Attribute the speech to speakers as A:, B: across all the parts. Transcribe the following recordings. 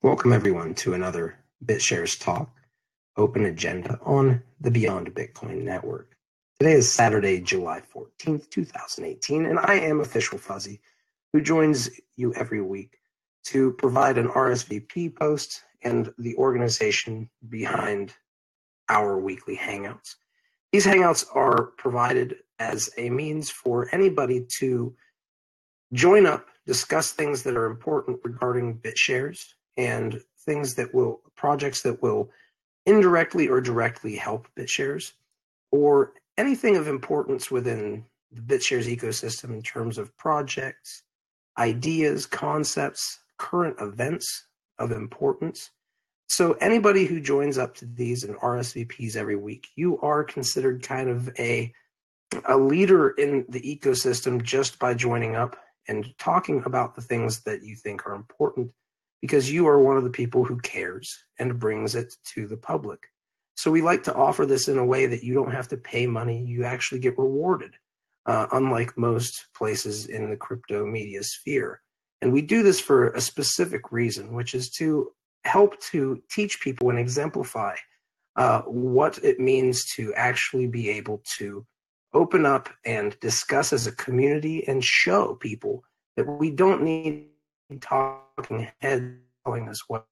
A: Welcome everyone to another BitShares Talk Open Agenda on the Beyond Bitcoin Network. Today is Saturday, July 14th, 2018, and I am Official Fuzzy, who joins you every week to provide an RSVP post and the organization behind our weekly Hangouts. These Hangouts are provided as a means for anybody to join up, discuss things that are important regarding BitShares, and projects that will indirectly or directly help BitShares, or anything of importance within the BitShares ecosystem in terms of projects, ideas, concepts, current events of importance. So anybody who joins up to these and RSVPs every week, you are considered kind of a leader in the ecosystem just by joining up and talking about the things that you think are important, because you are one of the people who cares and brings it to the public. So we like to offer this in a way that you don't have to pay money. You actually get rewarded, unlike most places in the crypto media sphere. And we do this for a specific reason, which is to help to teach people and exemplify what it means to actually be able to open up and discuss as a community and show people that we don't need talking heads telling us what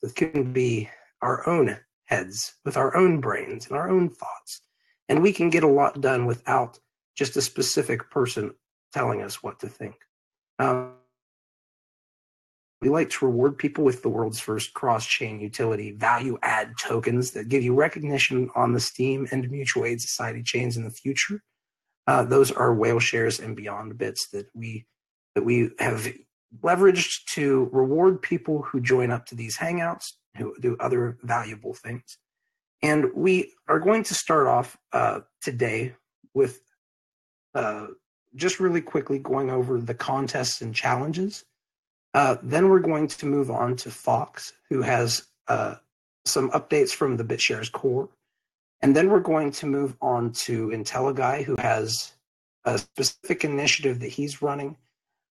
A: it can be our own heads with our own brains and our own thoughts. And we can get a lot done without just a specific person telling us what to think. We like to reward people with the world's first cross-chain utility value-add tokens that give you recognition on the Steem and Mutual Aid Society chains in the future. Those are whale shares and beyond bits that we have leveraged to reward people who join up to these Hangouts, who do other valuable things. And we are going to start off today with just really quickly going over the contests and challenges. Then we're going to move on to Fox, who has some updates from the BitShares core. And then we're going to move on to IntelliGuy, who has a specific initiative that he's running,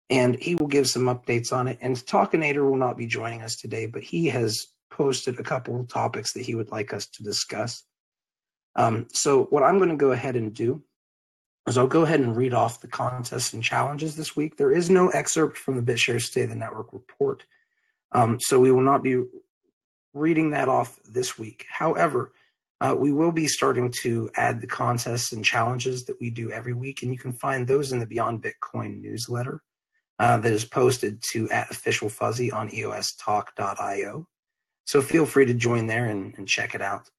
A: and he will give some updates on it. And Talkinator will not be joining us today, but he has posted a couple of topics that he would like us to discuss. So what I'm going to go ahead and do is I'll go ahead and read off the contests and challenges this week. There is no excerpt from the BitShares State of the Network report, so we will not be reading that off this week. However, we will be starting to add the contests and challenges that we do every week, and you can find those in the Beyond Bitcoin newsletter that is posted to @officialfuzzy on EOSTalk.io. So feel free to join there and check it out.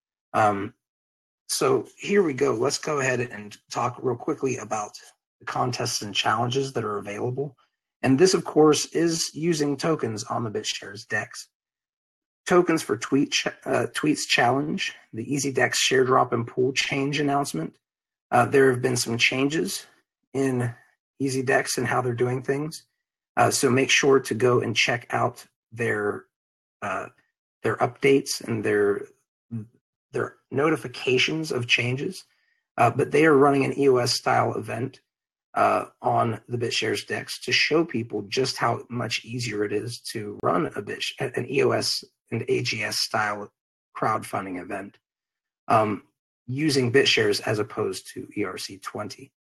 A: So here we go. Let's go ahead and talk real quickly about the contests and challenges that are available. And this, of course, is using tokens on the BitShares DEX. Tokens for Tweets Challenge, the EasyDex share drop and pool change announcement. There have been some changes in EasyDex and how they're doing things. So make sure to go and check out their updates and their notifications of changes. But they are running an EOS-style event on the BitShares DEX to show people just how much easier it is to run an EOS and AGS-style crowdfunding event using BitShares as opposed to ERC20.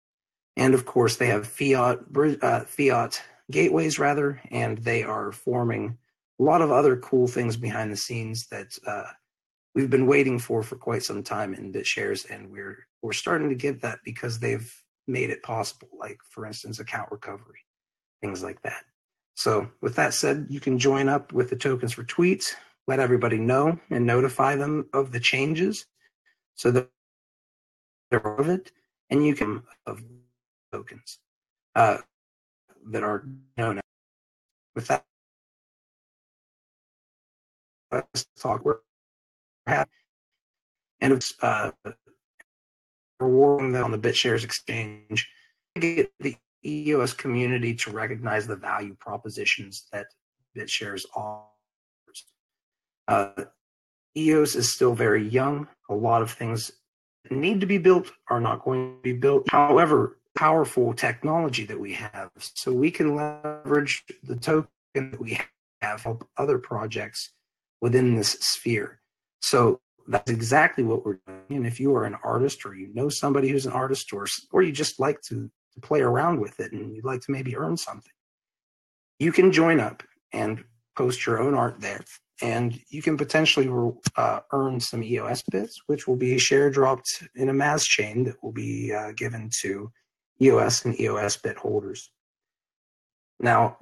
A: And of course, they have fiat gateways, and they are forming a lot of other cool things behind the scenes that we've been waiting for quite some time in BitShares, and we're starting to get that because they've made it possible, like, for instance, account recovery, things like that. So with that said, you can join up with the tokens for tweets, let everybody know and notify them of the changes so that they're aware of it, and you can have tokens that are known. With that, let's talk. And it's rewarding them on the BitShares exchange to get the EOS community to recognize the value propositions that BitShares offers. EOS is still very young. A lot of things that need to be built are not going to be built. However, powerful technology that we have, so we can leverage the token that we have help other projects within this sphere. So that's exactly what we're doing. And if you are an artist, or you know somebody who's an artist, or you just like to play around with it and you'd like to maybe earn something, you can join up and post your own art there. And you can potentially earn some EOS bits, which will be share dropped in a mass chain that will be given to EOS and EOS bit holders. Now,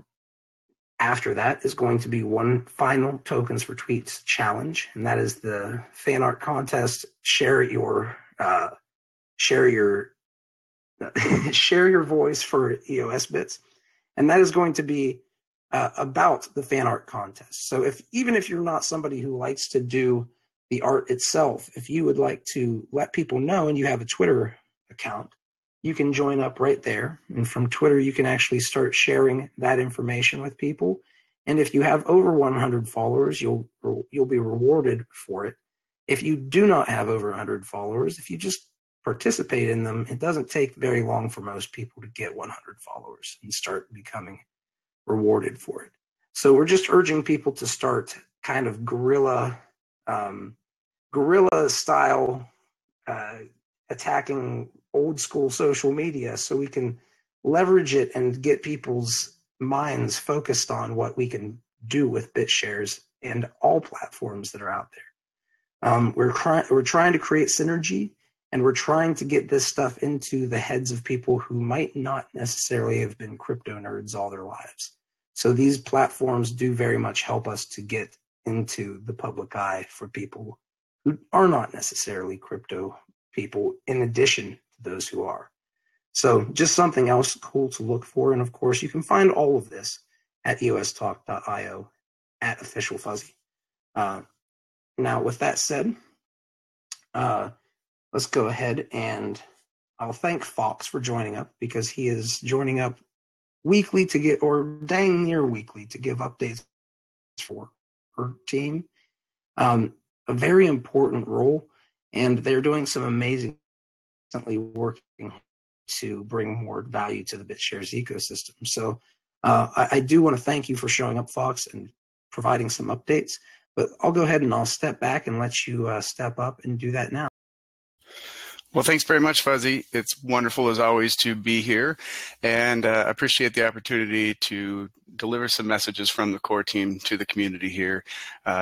A: after that is going to be one final tokens for tweets challenge, and that is the fan art contest. Share your share your voice for EOS bits, and that is going to be about the fan art contest. So even if you're not somebody who likes to do the art itself, if you would like to let people know and you have a Twitter account, you can join up right there. And from Twitter, you can actually start sharing that information with people. And if you have over 100 followers, you'll be rewarded for it. If you do not have over 100 followers, if you just participate in them, it doesn't take very long for most people to get 100 followers and start becoming rewarded for it. So we're just urging people to start kind of guerrilla style attacking old school social media, so we can leverage it and get people's minds focused on what we can do with BitShares and all platforms that are out there. We're trying to create synergy, and we're trying to get this stuff into the heads of people who might not necessarily have been crypto nerds all their lives. So these platforms do very much help us to get into the public eye for people who are not necessarily crypto people, in addition to those who are. So just something else cool to look for. And of course, you can find all of this at EOSTalk.io at @OfficialFuzzy. Now, with that said, let's go ahead, and I'll thank Fox for joining up, because he is joining up weekly to get, or dang near weekly, to give updates for her team. A very important role, and they're doing some amazing, working to bring more value to the BitShares ecosystem. So I do want to thank you for showing up, Fox, and providing some updates, but I'll go ahead and I'll step back and let you step up and do that now.
B: Well, thanks very much, Fuzzy. It's wonderful, as always, to be here, and I appreciate the opportunity to deliver some messages from the core team to the community here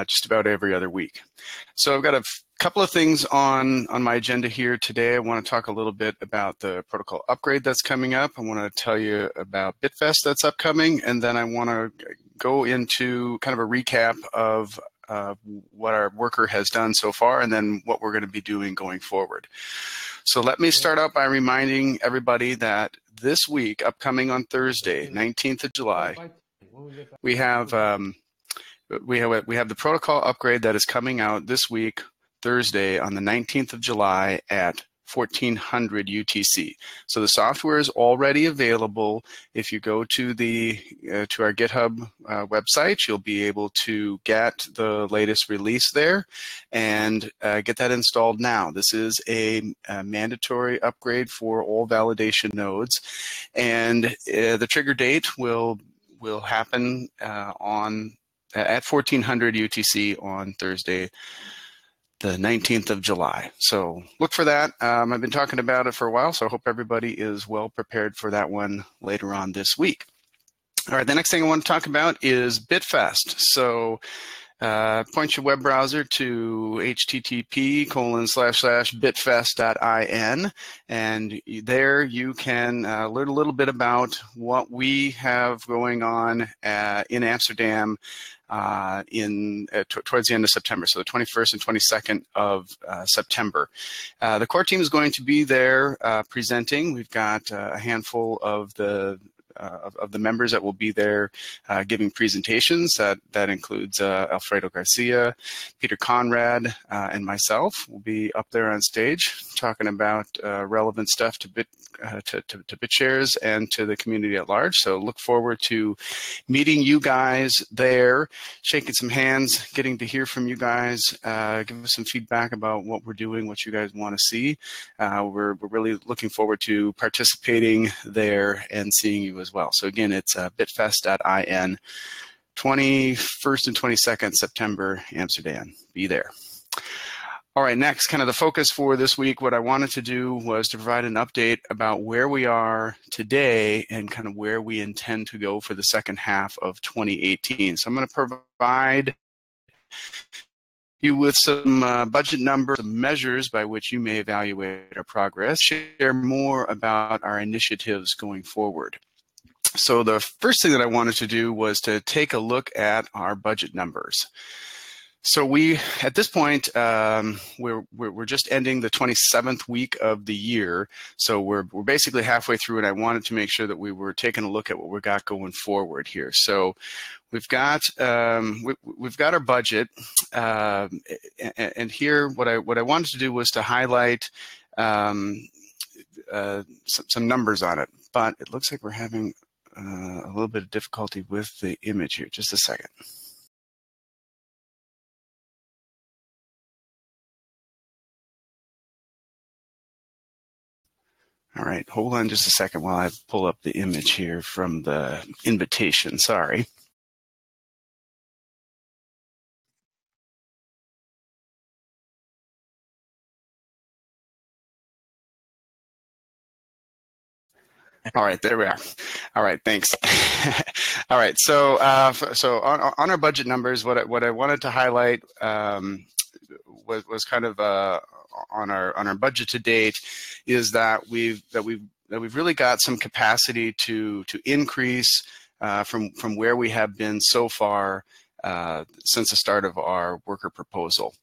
B: just about every other week. So I've got a couple of things on my agenda here today. I want to talk a little bit about the protocol upgrade that's coming up. I want to tell you about BitFest that's upcoming, and then I want to go into kind of a recap of what our worker has done so far, and then what we're going to be doing going forward. So let me start out by reminding everybody that this week, upcoming on Thursday, 19th of July, we have the protocol upgrade that is coming out this week, Thursday, on the 19th of July at 1400 UTC. So the software is already available. If you go to to our GitHub website, you'll be able to get the latest release there and get that installed now. This is a mandatory upgrade for all validation nodes, and the trigger date will happen at 1400 UTC on Thursday, the 19th of July. So look for that. I've been talking about it for a while, so I hope everybody is well prepared for that one later on this week. All right, the next thing I want to talk about is BitFest. So point your web browser to http://bitfest.in, and there you can learn a little bit about what we have going on in Amsterdam towards the end of September, so the 21st and 22nd of September. The core team is going to be there presenting. We've got a handful of the members that will be there giving presentations. That includes Alfredo Garcia, Peter Conrad, and myself. We'll be up there on stage talking about relevant stuff to BitShares and to the community at large. So look forward to meeting you guys there, shaking some hands, getting to hear from you guys, give us some feedback about what we're doing, what you guys want to see. We're really looking forward to participating there and seeing you as well. So again, it's bitfest.in 21st and 22nd September, Amsterdam. Be there. All right, next, kind of the focus for this week, what I wanted to do was to provide an update about where we are today and kind of where we intend to go for the second half of 2018. So I'm going to provide you with some budget numbers, some measures by which you may evaluate our progress, share more about our initiatives going forward. So the first thing that I wanted to do was to take a look at our budget numbers. So we, at this point, we're just ending the 27th week of the year. So we're basically halfway through, and I wanted to make sure that we were taking a look at what we got going forward here. So we've got our budget, and here what I wanted to do was to highlight some numbers on it. But it looks like we're having a little bit of difficulty with the image here. Just a second. All right, hold on just a second while I pull up the image here from the invitation. Sorry. All right, there we are. All right, thanks. All right, so on our budget numbers, what I wanted to highlight was kind of on our budget to date is that we've really got some capacity to increase from where we have been so far since the start of our worker proposal.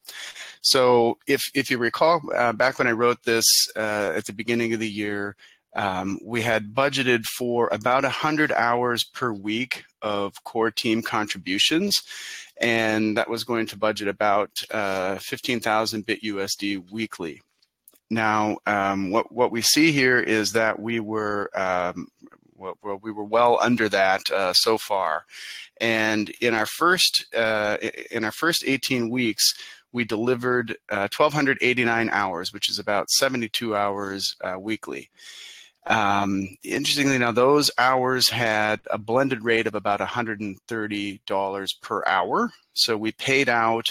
B: So if you recall back when I wrote this at the beginning of the year, we had budgeted for about 100 hours per week of core team contributions, and that was going to budget about 15,000 BitUSD weekly. Now, what we see here is that we were well under that so far, and in our first 18 weeks, we delivered 1,289 hours, which is about 72 hours weekly. Interestingly, now those hours had a blended rate of about $130 per hour. So we paid out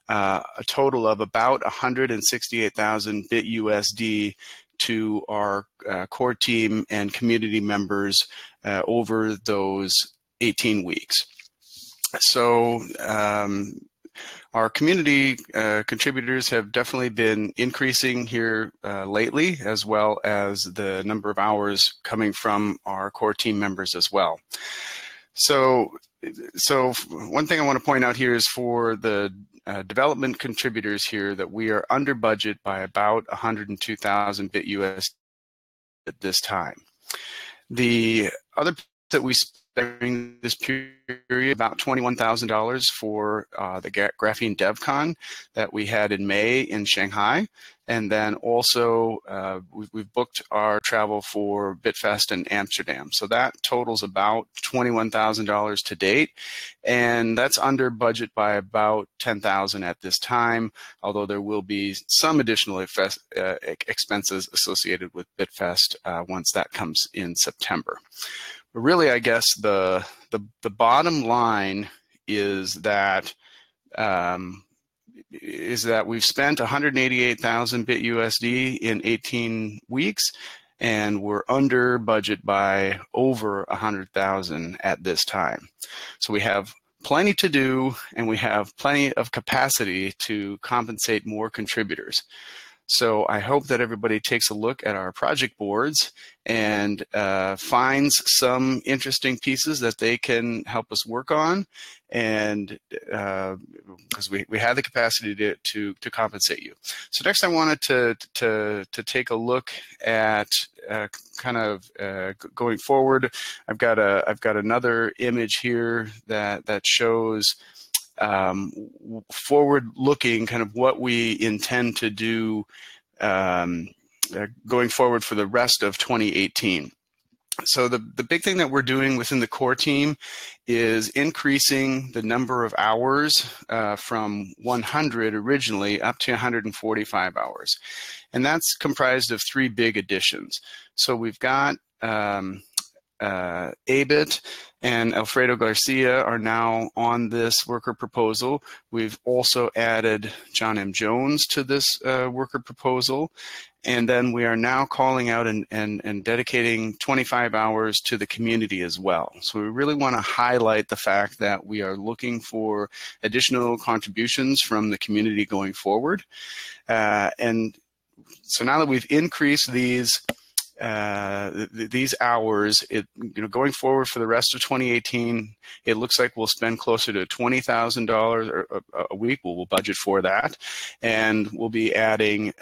B: a total of about 168,000 BitUSD to our core team and community members over those 18 weeks. So our community contributors have definitely been increasing here lately, as well as the number of hours coming from our core team members as well. So one thing I want to point out here is for the development contributors here that we are under budget by about 102,000 BitUSD at this time. The other that we spent during this period, about $21,000 for the Graphene DevCon that we had in May in Shanghai. And then also we've booked our travel for BitFest in Amsterdam. So that totals about $21,000 to date. And that's under budget by about $10,000 at this time, although there will be some additional expenses associated with BitFest once that comes in September. But really, I guess the bottom line is that we've spent 188,000 BitUSD in 18 weeks, and we're under budget by over 100,000 at this time. So we have plenty to do, and we have plenty of capacity to compensate more contributors. So I hope that everybody takes a look at our project boards and finds some interesting pieces that they can help us work on, and because we have the capacity to compensate you. So next, I wanted to take a look at kind of going forward. I've got another image here that shows forward-looking, kind of what we intend to do going forward for the rest of 2018. So the big thing that we're doing within the core team is increasing the number of hours from 100 originally up to 145 hours. And that's comprised of three big additions. So we've got Abit and Alfredo Garcia are now on this worker proposal. We've also added John M. Jones to this worker proposal. And then we are now calling out and dedicating 25 hours to the community as well. So we really want to highlight the fact that we are looking for additional contributions from the community going forward. And so now that we've increased these hours, going forward for the rest of 2018, it looks like we'll spend closer to $20,000 a week. We'll budget for that, and we'll be adding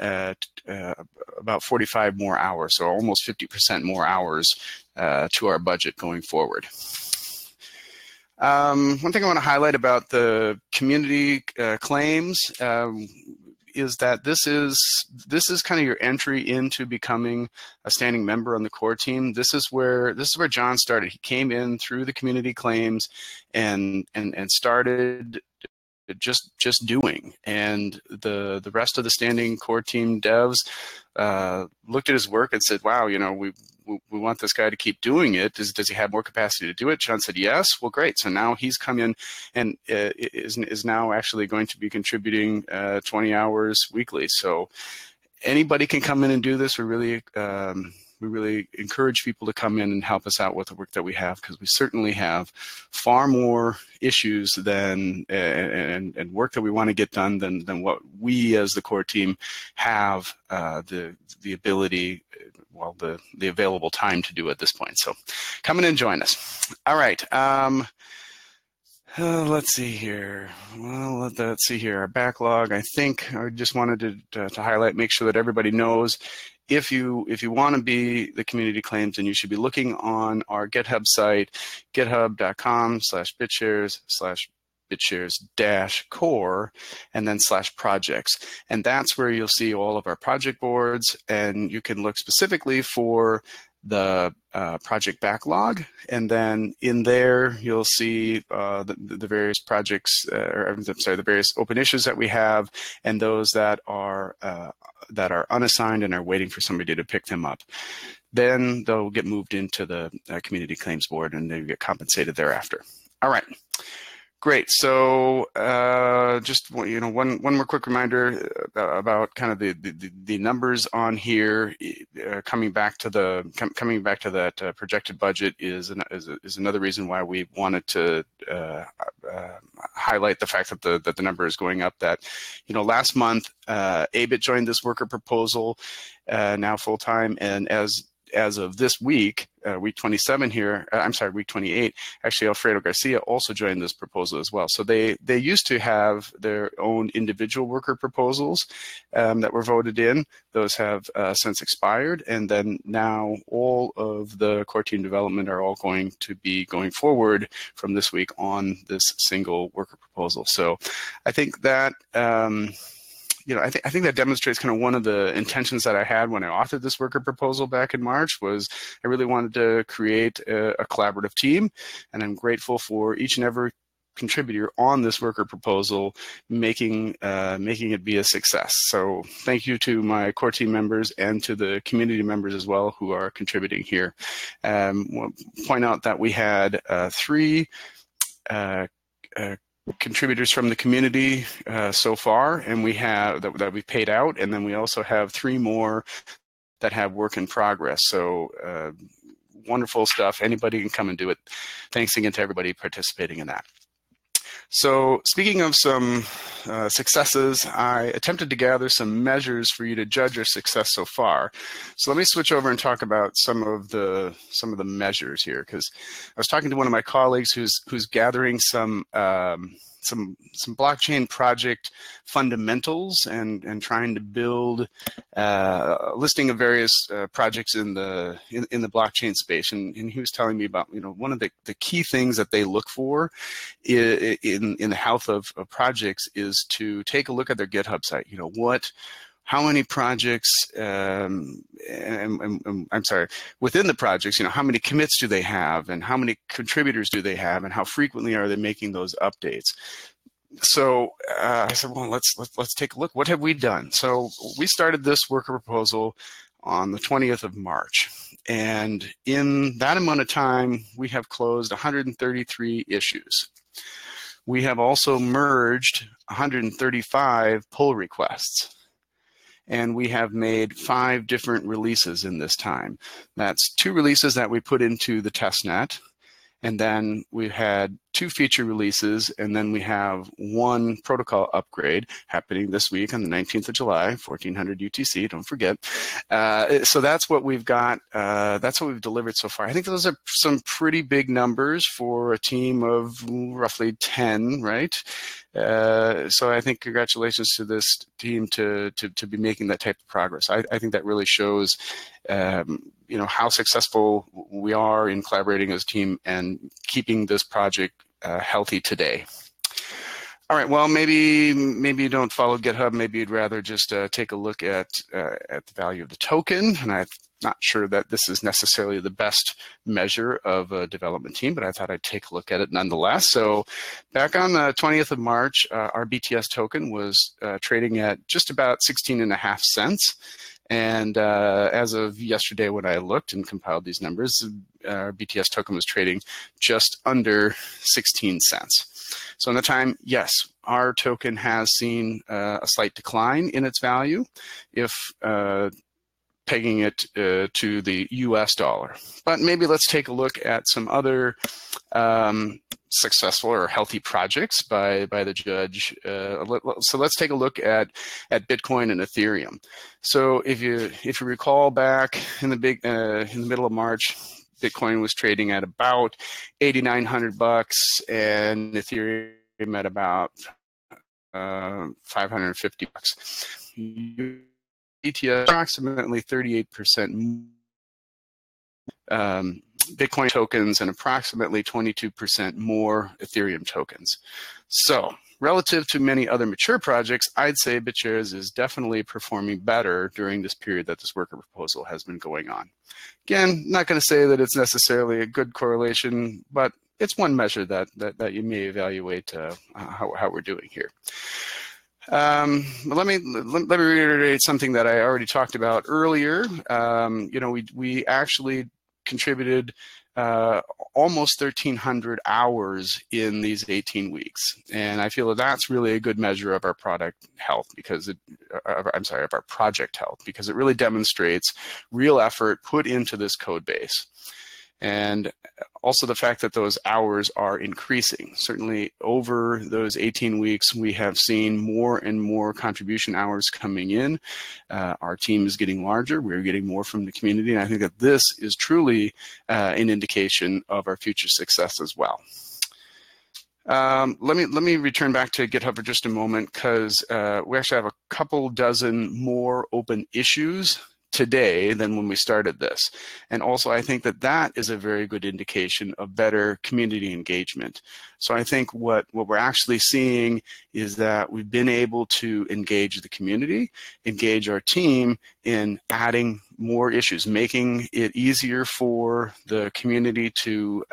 B: about 45 more hours, so almost 50% more hours to our budget going forward. One thing I want to highlight about the community claims is that this is kind of your entry into becoming a standing member on the core team. This is where John started. He came in through the community claims and started just doing, and the rest of the standing core team devs looked at his work and said, wow, we want this guy to keep doing it. Does he have more capacity to do it? John said, yes. Well, great. So now he's come in and is now actually going to be contributing 20 hours weekly. So anybody can come in and do this. We really encourage people to come in and help us out with the work that we have, because we certainly have far more issues than and work that we want to get done than what we as the core team have the ability, the available time to do at this point. So come in and join us. All right. Let's see here. Well, let's see here. Our backlog, I think I just wanted to highlight, make sure that everybody knows, if you want to be the community claims, then you should be looking on our GitHub site, github.com/bitshares/bitshares-core, and then /projects. And that's where you'll see all of our project boards, and you can look specifically for the project backlog, and then in there you'll see the various projects, the various open issues that we have, and those that are unassigned and are waiting for somebody to pick them up. Then they'll get moved into the community claims board, and they get compensated thereafter. All right. Great. So just one more quick reminder about kind of the numbers on here. Coming back to that projected budget is another reason why we wanted to highlight the fact that the number is going up. That last month Abit joined this worker proposal now full time, and as of this week, week 27 here, week 28, actually Alfredo Garcia also joined this proposal as well. So they used to have their own individual worker proposals that were voted in. Those have since expired, and then now all of the core team development are all going to be going forward from this week on this single worker proposal. So I think that I think that demonstrates kind of one of the intentions that I had when I authored this worker proposal back in March. Was I really wanted to create a collaborative team, and I'm grateful for each and every contributor on this worker proposal making it be a success. So thank you to my core team members and to the community members as well who are contributing here. We'll point out that we had 3 contributors from the community so far, and we have that we've paid out, and then we also have 3 more that have work in progress. So wonderful stuff. Anybody can come and do it. Thanks again to everybody participating in that. So speaking of some successes, I attempted to gather some measures for you to judge your success so far. So let me switch over and talk about some of the measures here, because I was talking to one of my colleagues who's gathering some blockchain project fundamentals and trying to build a listing of various projects in the blockchain space. And he was telling me about one of the key things that they look for in the health of projects is to take a look at their GitHub site. How many projects, within the projects, how many commits do they have, and how many contributors do they have, and how frequently are they making those updates? So I said, well, let's take a look. What have we done? So we started this worker proposal on the 20th of March. And in that amount of time, we have closed 133 issues. We have also merged 135 pull requests. And we have made 5 different releases in this time. That's 2 releases that we put into the testnet. And then we had 2 feature releases, and then we have 1 protocol upgrade happening this week on the 19th of July, 1400 UTC, don't forget. So that's what we've got. That's what we've delivered so far. I think those are some pretty big numbers for a team of roughly 10, right? So I think congratulations to this team to be making that type of progress. I think that really shows how successful we are in collaborating as a team and keeping this project healthy today. All right, well, maybe you don't follow GitHub. Maybe you'd rather just take a look at the value of the token. And I'm not sure that this is necessarily the best measure of a development team, but I thought I'd take a look at it nonetheless. So back on the 20th of March, our BTS token was trading at just about 16.5 cents. And as of yesterday when I looked and compiled these numbers, our BTS token was trading just under 16 cents. So in the time, yes, our token has seen a slight decline in its value if pegging it to the US dollar. But maybe let's take a look at some other successful or healthy projects by the judge. So let's take a look at Bitcoin and Ethereum. So if you recall back in the middle of March, Bitcoin was trading at about $8,900 and Ethereum at about $550. ETH approximately 38% Bitcoin tokens and approximately 22% more Ethereum tokens. So relative to many other mature projects, I'd say Bitshares is definitely performing better during this period that this worker proposal has been going on. Again, not going to say that it's necessarily a good correlation, but it's one measure that you may evaluate how we're doing here. Let me reiterate something that I already talked about earlier. We actually contributed almost 1,300 hours in these 18 weeks, and I feel that that's really a good measure of our product health because of our project health, because it really demonstrates real effort put into this code base. And also the fact that those hours are increasing. Certainly over those 18 weeks, we have seen more and more contribution hours coming in. Our team is getting larger. We're getting more from the community. And I think that this is truly an indication of our future success as well. Let me return back to GitHub for just a moment, because we actually have a couple dozen more open issues today than when we started this. And also I think that is a very good indication of better community engagement. So I think what we're actually seeing is that we've been able to engage the community, engage our team in adding more issues, making it easier for the community to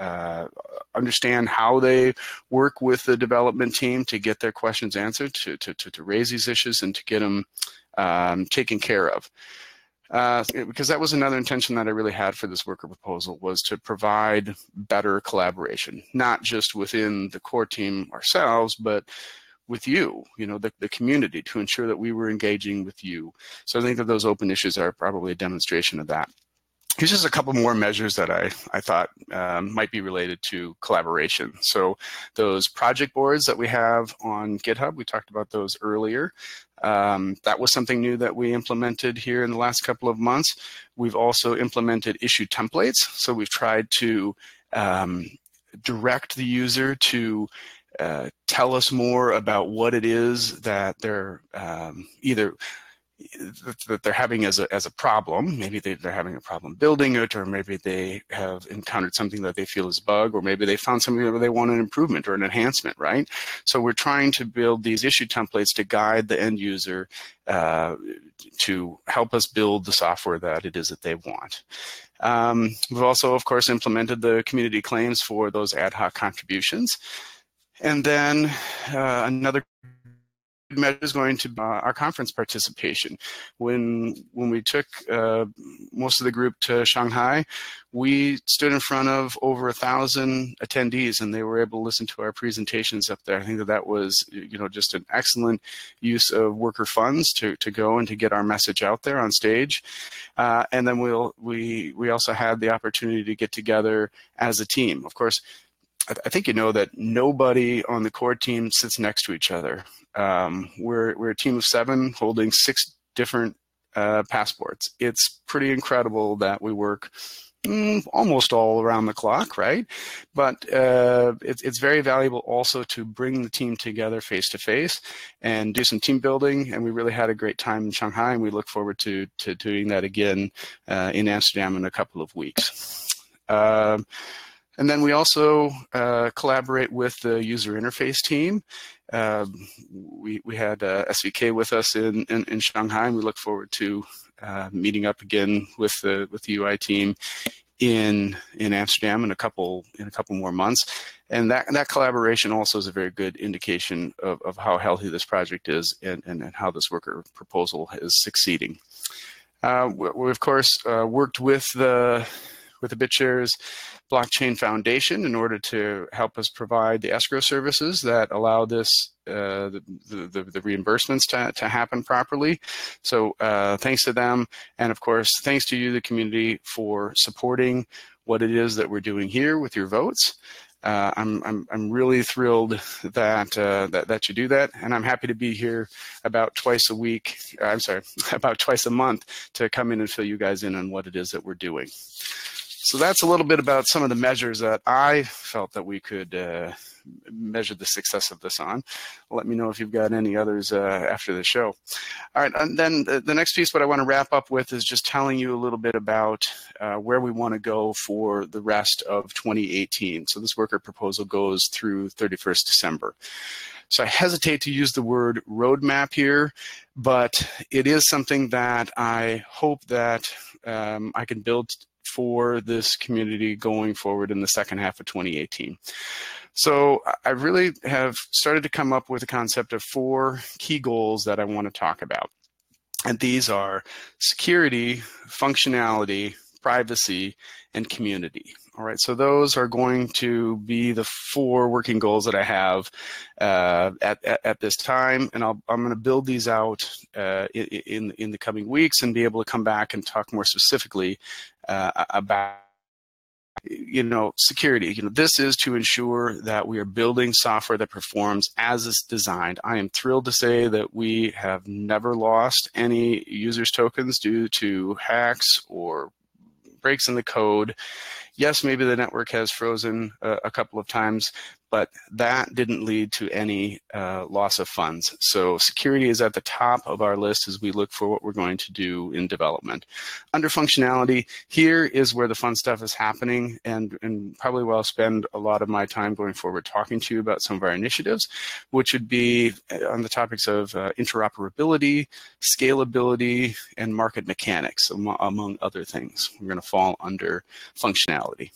B: understand how they work with the development team to get their questions answered, to raise these issues and to get them taken care of. Because that was another intention that I really had for this worker proposal, was to provide better collaboration, not just within the core team ourselves, but with you, the community, to ensure that we were engaging with you. So I think that those open issues are probably a demonstration of that. Here's just a couple more measures that I thought might be related to collaboration. So those project boards that we have on GitHub, we talked about those earlier. That was something new that we implemented here in the last couple of months. We've also implemented issue templates. So we've tried to direct the user to tell us more about what it is that they're that they're having as a problem. Maybe they're having a problem building it, or maybe they have encountered something that they feel is a bug, or maybe they found something where they want an improvement or an enhancement, right? So we're trying to build these issue templates to guide the end user to help us build the software that it is that they want. We've also, of course, implemented the community claims for those ad hoc contributions. And then another measure is going to be our conference participation. When we took most of the group to Shanghai, we stood in front of over 1,000 attendees, and they were able to listen to our presentations up there. I think that was, just an excellent use of worker funds to go and to get our message out there on stage. And then we also had the opportunity to get together as a team. Of course, I think that nobody on the core team sits next to each other. We're a team of 7 holding 6 different passports. It's pretty incredible that we work almost all around the clock, right? But it's very valuable also to bring the team together face to face and do some team building. And we really had a great time in Shanghai, and we look forward to doing that again in Amsterdam in a couple of weeks. And then we also collaborate with the user interface team. We had SVK with us in Shanghai, and we look forward to meeting up again with the UI team in Amsterdam in a couple more months. And that collaboration also is a very good indication of how healthy this project is and how this worker proposal is succeeding. We of course worked with the Bitshares Blockchain Foundation in order to help us provide the escrow services that allow this the reimbursements to happen properly. So thanks to them, and of course thanks to you, the community, for supporting what it is that we're doing here with your votes. I'm really thrilled that you do that, and I'm happy to be here about twice a week. About twice a month to come in and fill you guys in on what it is that we're doing. So that's a little bit about some of the measures that I felt that we could measure the success of this on. Let me know if you've got any others after the show. All right, and then the next piece, what I want to wrap up with, is just telling you a little bit about where we want to go for the rest of 2018. So this worker proposal goes through 31st December. So I hesitate to use the word roadmap here, but it is something that I hope that I can build for this community going forward in the second half of 2018. So I really have started to come up with a concept of 4 key goals that I want to talk about. And these are security, functionality, privacy, and community. All right, so those are going to be the 4 working goals that I have at this time, and I'm going to build these out in the coming weeks and be able to come back and talk more specifically about security. This is to ensure that we are building software that performs as it's designed. I am thrilled to say that we have never lost any users tokens due to hacks or breaks in the code. Yes, maybe the network has frozen a couple of times, but that didn't lead to any loss of funds. So security is at the top of our list as we look for what we're going to do in development. Under functionality, here is where the fun stuff is happening, and probably where I'll spend a lot of my time going forward talking to you about some of our initiatives, which would be on the topics of interoperability, scalability, and market mechanics, among other things. We're going to fall under functionality.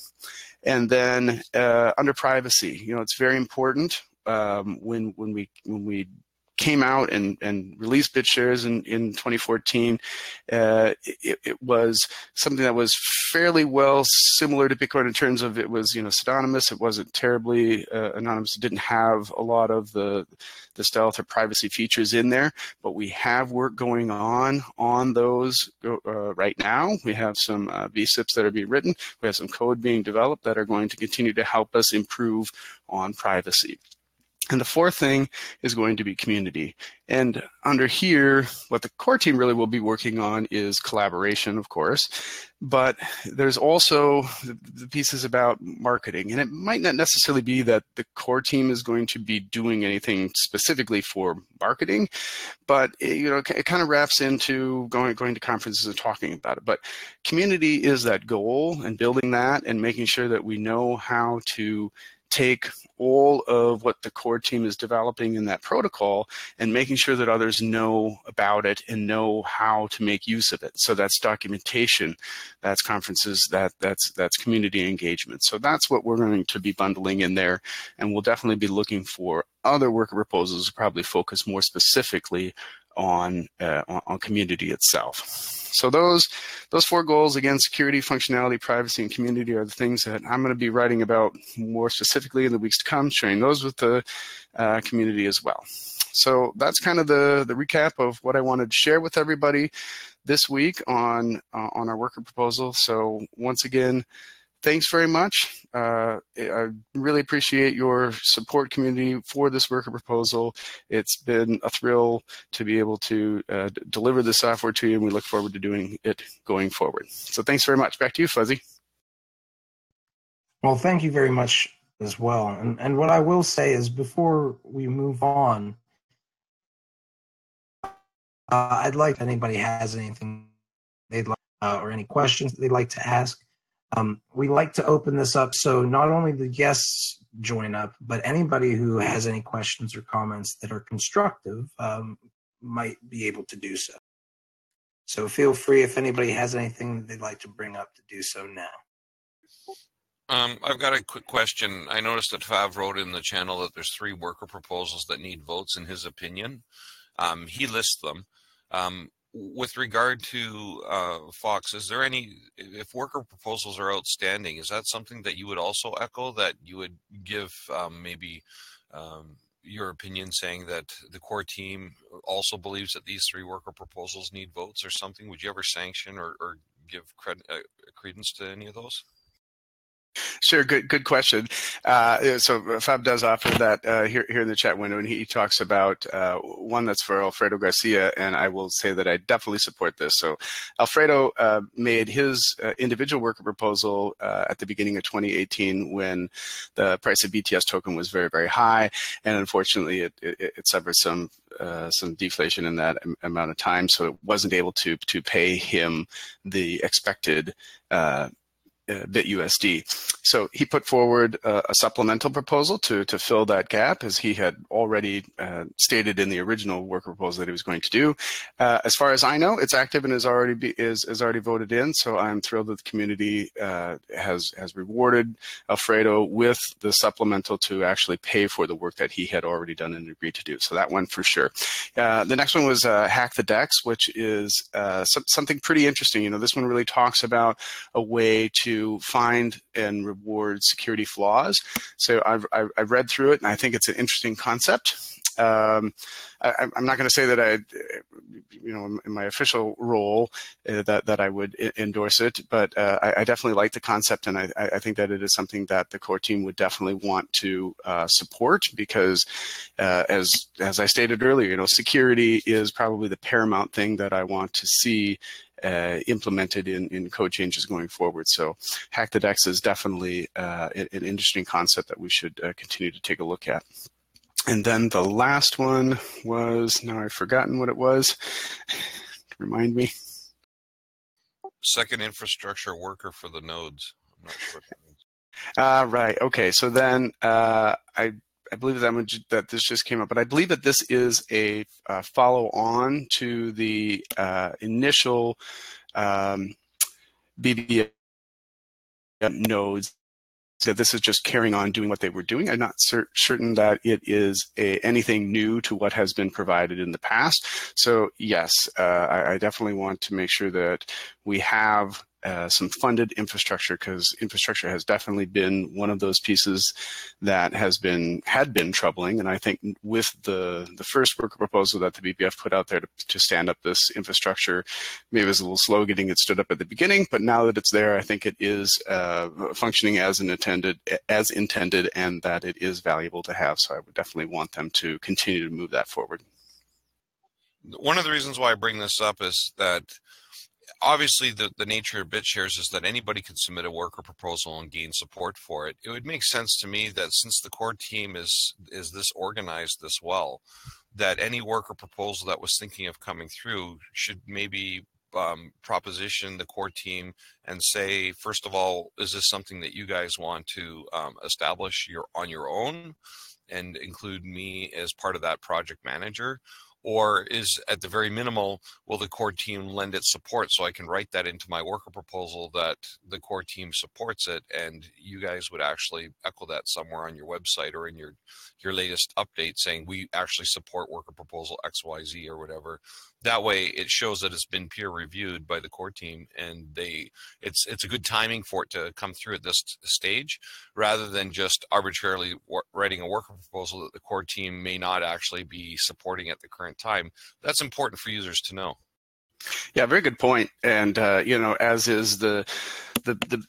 B: And then under privacy, it's very important. When we came out and released Bitshares in 2014, it was something that was fairly well similar to Bitcoin in terms of it was pseudonymous. It wasn't terribly anonymous. It didn't have a lot of the stealth or privacy features in there, but we have work going on those right now. We have some VSIPs that are being written. We have some code being developed that are going to continue to help us improve on privacy. And the 4th thing is going to be community. And under here, what the core team really will be working on is collaboration, of course, but there's also the pieces about marketing. And it might not necessarily be that the core team is going to be doing anything specifically for marketing, but it kind of wraps into going to conferences and talking about it. But community is that goal, and building that and making sure that we know how to take all of what the core team is developing in that protocol and making sure that others know about it and know how to make use of it. So that's documentation, that's conferences, that's community engagement. So that's what we're going to be bundling in there, and we'll definitely be looking for other worker proposals to probably focus more specifically on community itself. So those 4 goals, again, security, functionality, privacy, and community, are the things that I'm going to be writing about more specifically in the weeks to come, sharing those with the community as well. So that's kind of the recap of what I wanted to share with everybody this week on our worker proposal. So once again, thanks very much. I really appreciate your support, community, for this worker proposal. It's been a thrill to be able to deliver this software to you, and we look forward to doing it going forward. So thanks very much. Back to you, Fuzzy.
A: Well, thank you very much as well. And what I will say is, before we move on, I'd like, if anybody has anything they'd like or any questions they'd like to ask, we like to open this up so not only the guests join up, but anybody who has any questions or comments that are constructive might be able to do so. So feel free, if anybody has anything they'd like to bring up, to do so now.
C: I've got a quick question. I noticed that Fav wrote in the channel that there's 3 worker proposals that need votes in his opinion. He lists them. With regard to Fox, is there any, if worker proposals are outstanding, is that something that you would also echo, that you would give maybe your opinion, saying that the core team also believes that these 3 worker proposals need votes or something? Would you ever sanction or give credence to any of those?
B: Sure, good question. So Fab does offer that here in the chat window, and he talks about one that's for Alfredo Garcia, and I will say that I definitely support this. So Alfredo made his individual worker proposal at the beginning of 2018 when the price of BTS token was very, very high, and unfortunately it suffered some deflation in that amount of time, so it wasn't able to pay him the expected BitUSD. So he put forward a supplemental proposal to fill that gap, as he had already stated in the original worker proposal that he was going to do. As far as I know, it's active and is already voted in. So I'm thrilled that the community has rewarded Alfredo with the supplemental to actually pay for the work that he had already done and agreed to do. So that one for sure. The next one was Hack the Dex, which is something pretty interesting. You know, this one really talks about a way to find and reward security flaws. So I've read through it, and I think it's an interesting concept. I'm not going to say that in my official role that I would endorse it, but I definitely like the concept, and I think that it is something that the core team would definitely want to support, because as I stated earlier, security is probably the paramount thing that I want to see implemented in code changes going forward. So Hack the Dex is definitely an interesting concept that we should continue to take a look at. And then the last one was, now I've forgotten what it was. Remind me.
C: Second infrastructure worker for the nodes. I'm not sure what that means.
B: Right. Okay. So then I believe that this just came up, but I believe that this is a follow-on to the initial BBM nodes. So this is just carrying on doing what they were doing. I'm not certain that it is anything new to what has been provided in the past. So yes, I definitely want to make sure that we have some funded infrastructure, because infrastructure has definitely been one of those pieces that had been troubling. And I think with the first worker proposal that the BBF put out there to stand up this infrastructure, maybe it was a little slow getting it stood up at the beginning, but now that it's there, I think it is functioning as intended, and that it is valuable to have. So I would definitely want them to continue to move that forward.
C: One of the reasons why I bring this up is that obviously the nature of BitShares is that anybody can submit a worker proposal and gain support for it. It would make sense to me that since the core team is this organized this well, that any worker proposal that was thinking of coming through should maybe proposition the core team and say, first of all, is this something that you guys want to establish on your own and include me as part of that project manager? Or is, at the very minimal, will the core team lend its support so I can write that into my worker proposal that the core team supports it, and you guys would actually echo that somewhere on your website or in your latest update saying we actually support worker proposal XYZ or whatever. That way it shows that it's been peer reviewed by the core team, and it's a good timing for it to come through at this stage, rather than just arbitrarily writing a worker proposal that the core team may not actually be supporting at the current time. That's important for users to know.
B: Yeah, very good point. And you know, as is the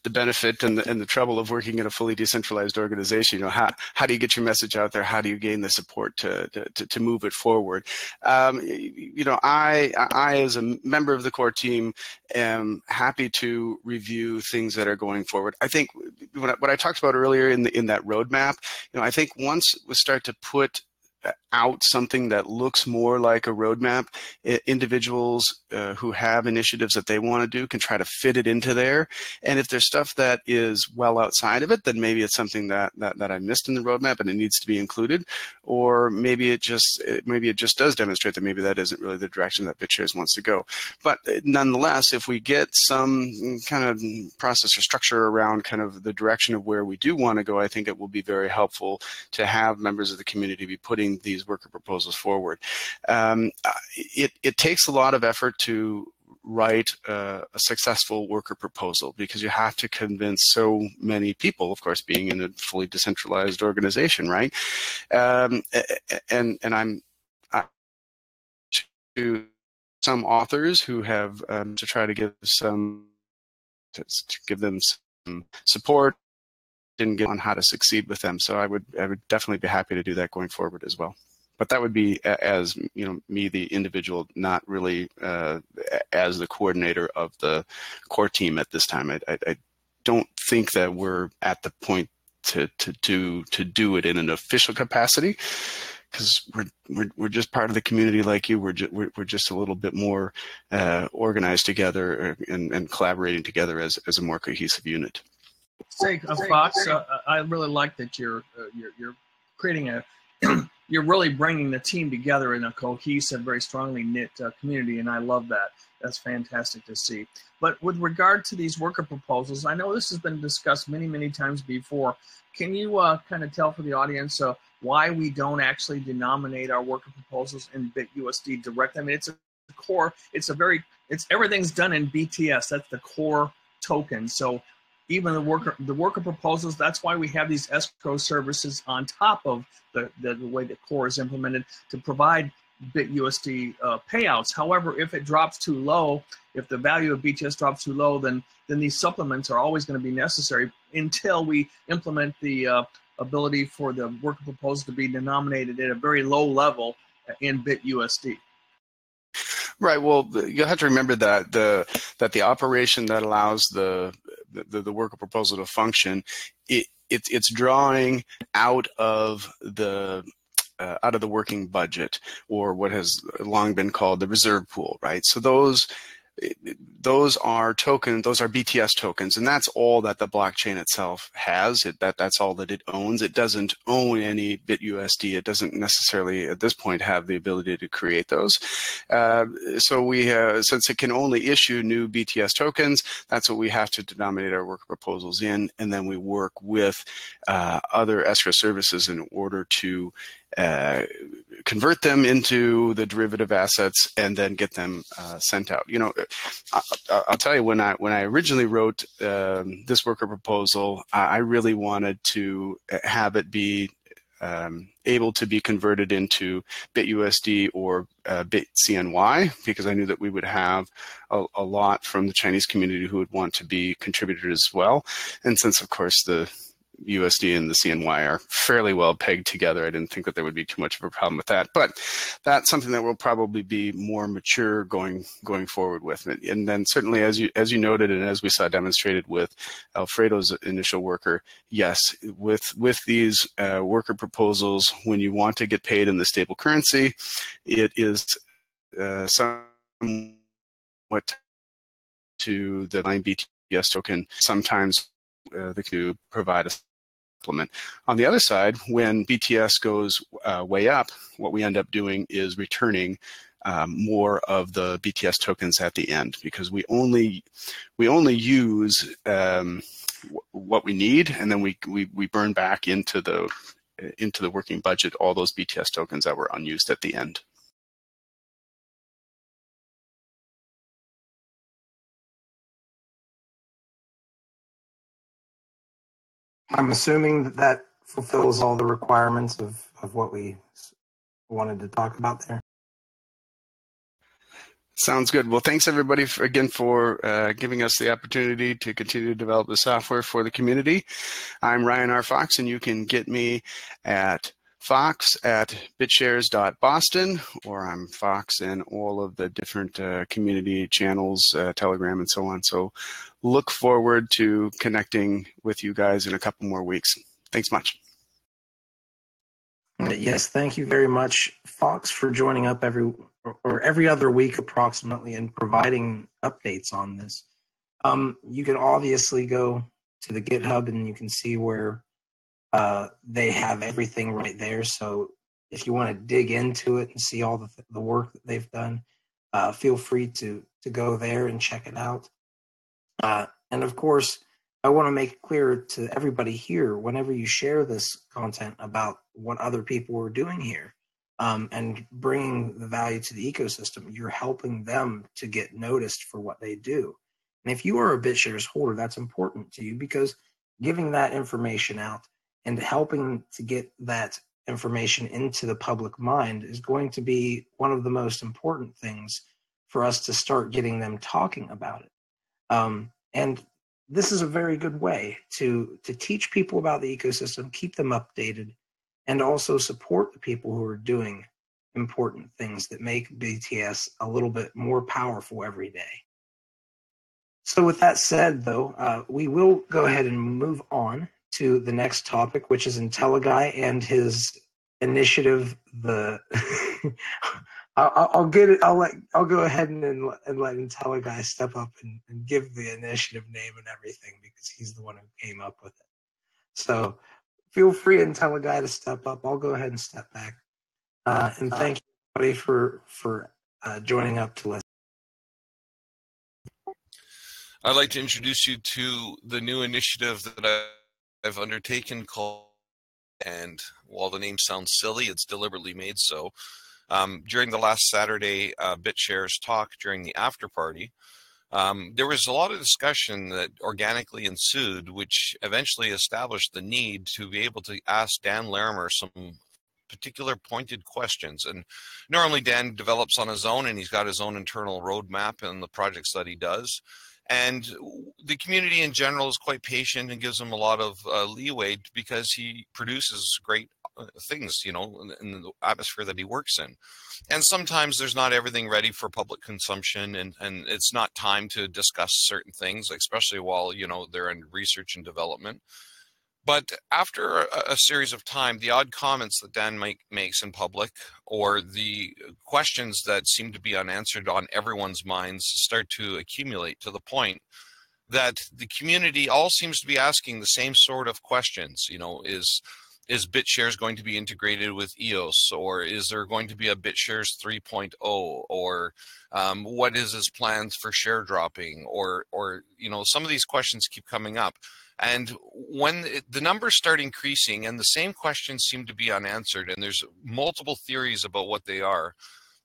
B: benefit and the trouble of working in a fully decentralized organization. You know, how do you get your message out there? How do you gain the support to move it forward? You know, I as a member of the core team am happy to review things that are going forward. I think what I talked about earlier in that roadmap, you know, I think once we start to put out something that looks more like a roadmap, individuals who have initiatives that they want to do can try to fit it into there. And if there's stuff that is well outside of it, then maybe it's something that I missed in the roadmap and it needs to be included. Or maybe it just does demonstrate that maybe that isn't really the direction that Bitshares wants to go. But nonetheless, if we get some kind of process or structure around kind of the direction of where we do want to go, I think it will be very helpful to have members of the community be putting these worker proposals forward. It takes a lot of effort to write a successful worker proposal because you have to convince so many people, of course, being in a fully decentralized organization, right? And I'm to some authors who have to try to give them some support and get on how to succeed with them. So I would definitely be happy to do that going forward as well. But that would be as, you know, me, the individual, not really as the coordinator of the core team at this time. I don't think that we're at the point to do it in an official capacity, because we're just part of the community like you. We're just a little bit more organized together and collaborating together as a more cohesive unit.
D: Say, Fox, I really like that you're creating a you're really bringing the team together in a cohesive, very strongly knit community, and I love that. That's fantastic to see. But with regard to these worker proposals, I know this has been discussed many times before. Can you kind of tell for the audience why we don't actually denominate our worker proposals in BitUSD direct? I mean, it's a core. Everything's done in BTS. That's the core token. So even the worker proposals, that's why we have these escrow services on top of the way the core is implemented to provide BitUSD payouts. However, if it drops too low, if the value of BTS drops too low, then these supplements are always going to be necessary until we implement the ability for the worker proposal to be denominated at a very low level in BitUSD.
B: Right. Well, you have to remember that the operation that allows the worker proposal to function, it's drawing out of the working budget, or what has long been called the reserve pool, right? So those are tokens, those are BTS tokens, and that's all that the blockchain itself has. That's all that it owns. It doesn't own any BitUSD. It doesn't necessarily at this point have the ability to create those. So we since it can only issue new BTS tokens, that's what we have to denominate our worker proposals in, and then we work with other escrow services in order to convert them into the derivative assets and then get them sent out. You know, I'll tell you, when I originally wrote this worker proposal, I really wanted to have it be able to be converted into BitUSD or BitCNY, because I knew that we would have a lot from the Chinese community who would want to be contributors as well. And since, of course, the USD and the CNY are fairly well pegged together, I didn't think that there would be too much of a problem with that. But that's something that will probably be more mature going forward with it. And then certainly, as you noted, and as we saw demonstrated with Alfredo's initial worker, yes, with these worker proposals, when you want to get paid in the stable currency, it is somewhat to the line BTS token. Sometimes they can provide a supplement. On the other side, when BTS goes way up, what we end up doing is returning more of the BTS tokens at the end, because we only use what we need, and then we burn back into the working budget all those BTS tokens that were unused at the end.
A: I'm assuming that that fulfills all the requirements of what we wanted to talk about there.
B: Sounds good. Well, thanks everybody again for giving us the opportunity to continue to develop the software for the community. I'm Ryan R. Fox, and you can get me at fox@bitshares.boston, or I'm Fox in all of the different community channels, Telegram and so on. So look forward to connecting with you guys in a couple more weeks. Thanks much.
A: Yes, thank you very much, Fox, for joining up every other week approximately and providing updates on this. You can obviously go to the GitHub and you can see where they have everything right there. So if you want to dig into it and see all the work that they've done, feel free to go there and check it out. And of course, I want to make it clear to everybody here, whenever you share this content about what other people are doing here and bringing the value to the ecosystem, you're helping them to get noticed for what they do. And if you are a BitShares holder, that's important to you, because giving that information out and helping to get that information into the public mind is going to be one of the most important things for us to start getting them talking about it. And this is a very good way to teach people about the ecosystem, keep them updated, and also support the people who are doing important things that make BTS a little bit more powerful every day. So with that said, though, we will go ahead and move on to the next topic, which is IntelliGuy and his initiative. I'll go ahead and let IntelliGuy step up and give the initiative name and everything, because he's the one who came up with it. So feel free, IntelliGuy, to step up. I'll go ahead and step back. And thank you, everybody, for joining up to listen.
C: I'd like to introduce you to the new initiative that I've undertaken called, and while the name sounds silly, it's deliberately made so. During the last Saturday BitShares talk during the after party, there was a lot of discussion that organically ensued, which eventually established the need to be able to ask Dan Larimer some particular pointed questions. And normally Dan develops on his own, and he's got his own internal roadmap and the projects that he does. And the community in general is quite patient and gives him a lot of leeway, because he produces great things, you know, in the atmosphere that he works in. And sometimes there's not everything ready for public consumption, and it's not time to discuss certain things, especially while, you know, they're in research and development. But after a series of time, the odd comments that Dan makes in public, or the questions that seem to be unanswered on everyone's minds, start to accumulate to the point that the community all seems to be asking the same sort of questions. You know, is BitShares going to be integrated with EOS, or is there going to be a BitShares 3.0, or what is his plans for share dropping, or you know, some of these questions keep coming up. And when the numbers start increasing and the same questions seem to be unanswered, and there's multiple theories about what they are,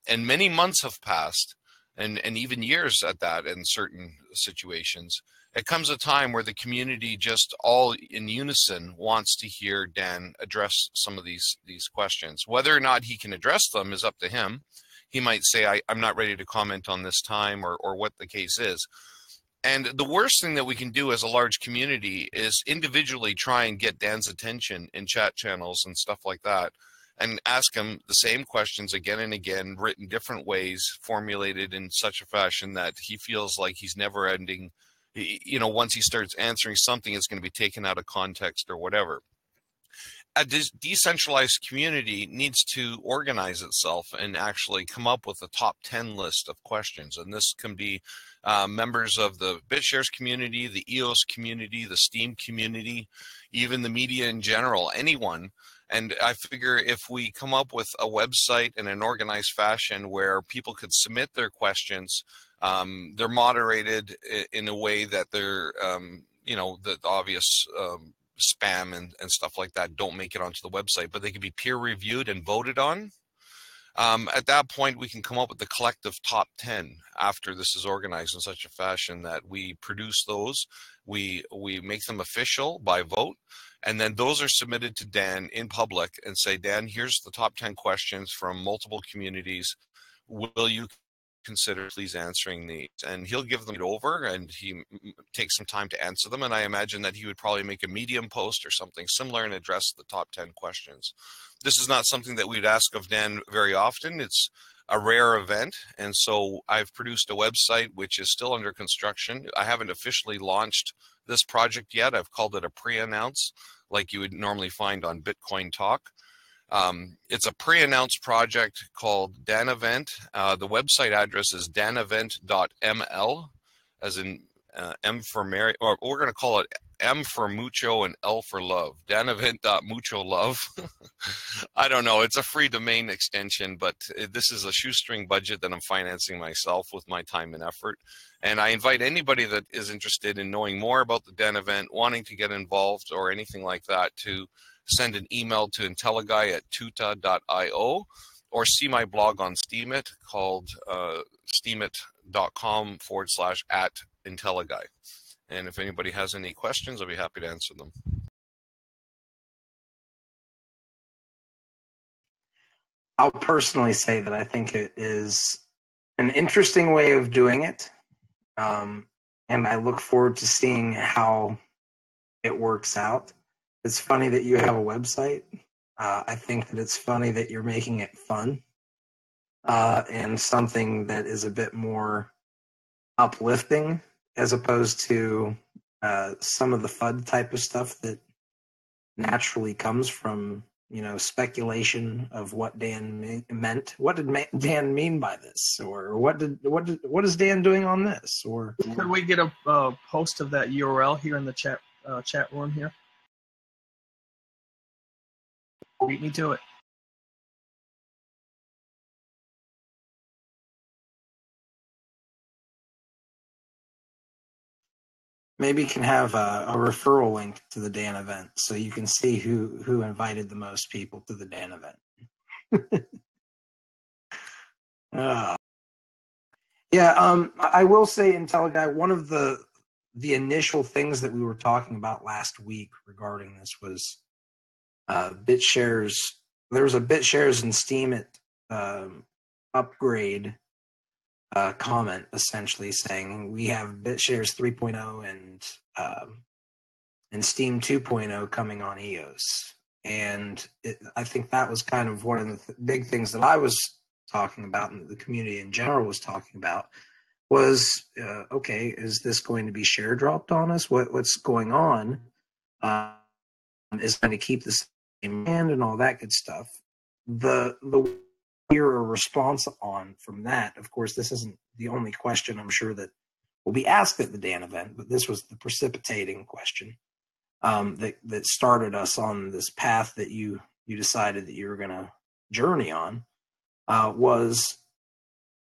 C: and many months have passed, and even years at that in certain situations, it comes a time where the community just all in unison wants to hear Dan address some of these questions. Whether or not he can address them is up to him. He might say, I'm not ready to comment on this time, or what the case is. And the worst thing that we can do as a large community is individually try and get Dan's attention in chat channels and stuff like that, and ask him the same questions again and again, written different ways, formulated in such a fashion that he feels like he's never ending. You know, once he starts answering something, it's going to be taken out of context or whatever. a decentralized community needs to organize itself and actually come up with a top 10 list of questions. And this can be members of the Bitshares community, the EOS community, the Steam community, even the media in general, anyone. And I figure if we come up with a website in an organized fashion where people could submit their questions, they're moderated in a way that they're, the obvious spam and stuff like that don't make it onto the website, but they can be peer reviewed and voted on. At that point, we can come up with the collective top 10 after this is organized in such a fashion that we produce those, we make them official by vote, and then those are submitted to Dan in public and say, Dan, here's the top 10 questions from multiple communities. Will you consider please answering these? And he'll give them over, and he takes some time to answer them. And I imagine that he would probably make a Medium post or something similar and address the top 10 questions. This is not something that we'd ask of Dan very often. It's a rare event. And so I've produced a website which is still under construction. I haven't officially launched this project yet. I've called it a pre-announce, like you would normally find on Bitcoin Talk. It's a pre-announced project called Dan Event. The website address is danevent.ml, as in M for Mary, or we're going to call it M for Mucho and L for Love. danevent.mucholove. I don't know. It's a free domain extension, but this is a shoestring budget that I'm financing myself with my time and effort. And I invite anybody that is interested in knowing more about the Dan Event, wanting to get involved or anything like that, to send an email to intelliguy@tuta.io or see my blog on Steemit called steemit.com/@intelliguy. And if anybody has any questions, I'll be happy to answer them.
A: I'll personally say that I think it is an interesting way of doing it. And I look forward to seeing how it works out. It's funny that you have a website. I think that it's funny that you're making it fun and something that is a bit more uplifting as opposed to some of the FUD type of stuff that naturally comes from, speculation of what Dan meant. What did Dan mean by this? Or what is Dan doing on this? Or
D: could we get a post of that URL here in the chat room here? Beat me to it.
A: Maybe you can have a referral link to the Dan event so you can see who invited the most people to the Dan event. I will say, IntelliGuy, one of the initial things that we were talking about last week regarding this was Bitshares. There was a Bitshares and Steemit upgrade comment essentially saying we have Bitshares 3.0 and Steem 2.0 coming on EOS. And I think that was kind of one of the big things that I was talking about and the community in general was talking about was, okay, is this going to be share dropped on us? What's going on? Is going to keep the same hand and all that good stuff. The hear a response on from that. Of course, this isn't the only question I'm sure that will be asked at the Dan event, but this was the precipitating question that started us on this path that you decided that you were going to journey on. Was,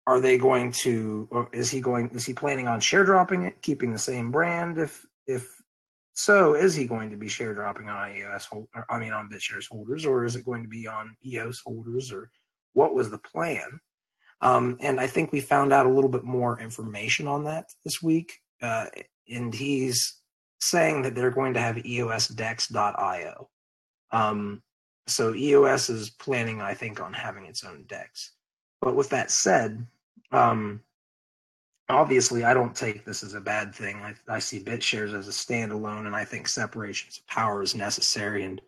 A: are they going to, or is he planning on share dropping it, keeping the same brand? If so, is he going to be share dropping on on Bitshares holders, or is it going to be on EOS holders, or what was the plan? And I think we found out a little bit more information on that this week. And he's saying that they're going to have EOSDEX.io. So EOS is planning, I think, on having its own DEX. But with that said, obviously, I don't take this as a bad thing. I see Bitshares as a standalone, and I think separations of power is necessary. And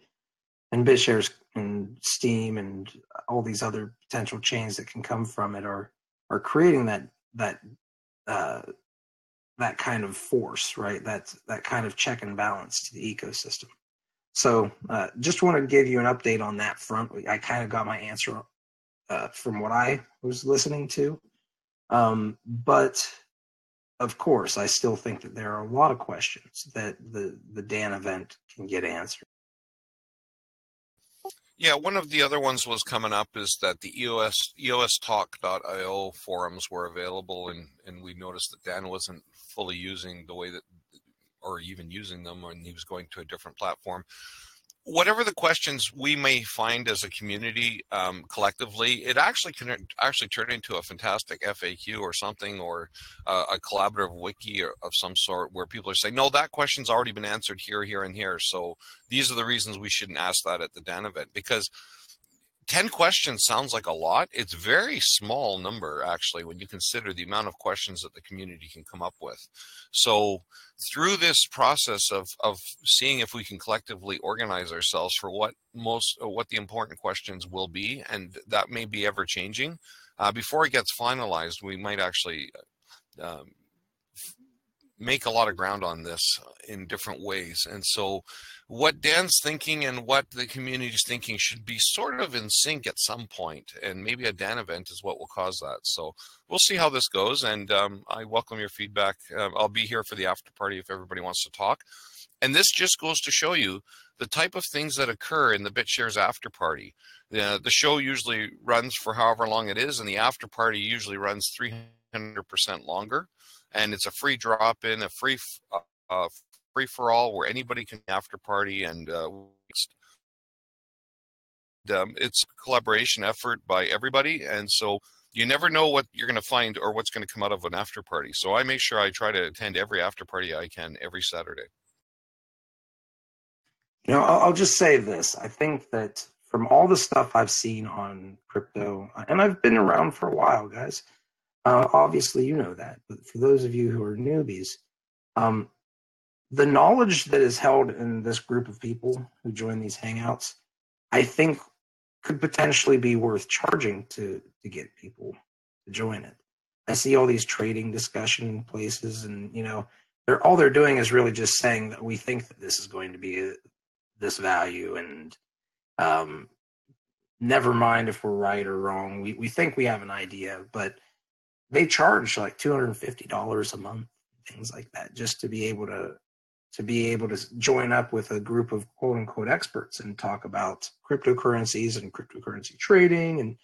A: Bitshares and Steem and all these other potential chains that can come from it are creating that kind of force, right? That kind of check and balance to the ecosystem. So just wanted to give you an update on that front. I kind of got my answer from what I was listening to. But of course, I still think that there are a lot of questions that the Dan event can get answered.
C: Yeah, one of the other ones was coming up is that the EOSTalk.io forums were available, and we noticed that Dan wasn't fully using the way that, or even using them, and he was going to a different platform. Whatever the questions we may find as a community collectively, it actually can actually turn into a fantastic FAQ or something, or a collaborative wiki of some sort, where people are saying, no, that question's already been answered here, here, and here. So these are the reasons we shouldn't ask that at the Dan event, because 10 questions sounds like a lot. It's a very small number, actually, when you consider the amount of questions that the community can come up with. So through this process of seeing if we can collectively organize ourselves for what the important questions will be, and that may be ever changing, before it gets finalized, we might actually make a lot of ground on this in different ways. And so what Dan's thinking and what the community's thinking should be sort of in sync at some point, and maybe a Dan event is what will cause that. So we'll see how this goes, and I welcome your feedback. I'll be here for the after party if everybody wants to talk. And this just goes to show you the type of things that occur in the BitShares after party. The show usually runs for however long it is, and the after party usually runs 300% longer. And it's a free drop-in, a free for all, where anybody can after party, and it's a collaboration effort by everybody. And so you never know what you're going to find or what's going to come out of an after party. So I make sure I try to attend every after party I can every Saturday.
A: You know, I'll just say this. I think that from all the stuff I've seen on crypto, and I've been around for a while, guys. Obviously, you know that. But for those of you who are newbies, the knowledge that is held in this group of people who join these hangouts, I think could potentially be worth charging to get people to join it. I see all these trading discussion places, and you know, all they're doing is really just saying that we think that this is going to be this value, and never mind if we're right or wrong. We think we have an idea, but they charge like $250 a month, things like that, just to be able to join up with a group of quote unquote experts and talk about cryptocurrencies and cryptocurrency trading. And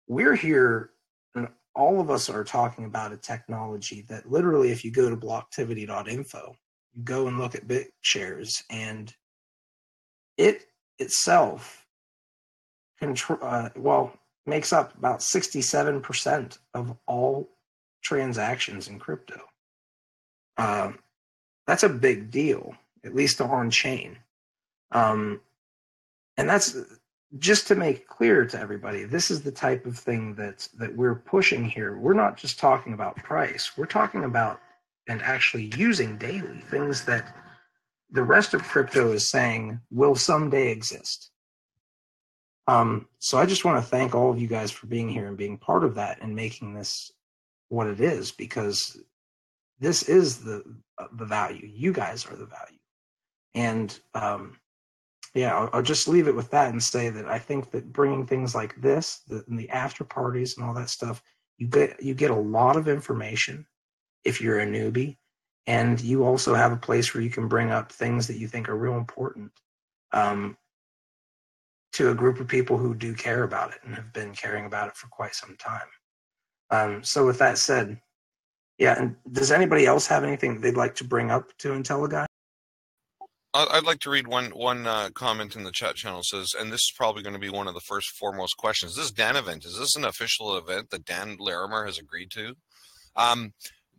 A: we're here, and all of us are talking about a technology that literally, if you go to blocktivity.info, you go and look at BitShares, and it itself makes up about 67% of all transactions in crypto. That's a big deal, at least on chain. And that's just to make clear to everybody, this is the type of thing that we're pushing here. We're not just talking about price. We're talking about and actually using daily things that the rest of crypto is saying will someday exist. So I just want to thank all of you guys for being here and being part of that and making this what it is, because this is the value. You guys are the value. And I'll just leave it with that and say that I think that bringing things like this, the after parties and all that stuff, you get a lot of information if you're a newbie, and you also have a place where you can bring up things that you think are real important to a group of people who do care about it and have been caring about it for quite some time. So with that said, yeah, and does anybody else have anything they'd like to bring up to IntelliGuy?
C: I'd like to read one comment in the chat channel. It says, and this is probably going to be one of the first foremost questions. This Dan event, is this an official event that Dan Larimer has agreed to?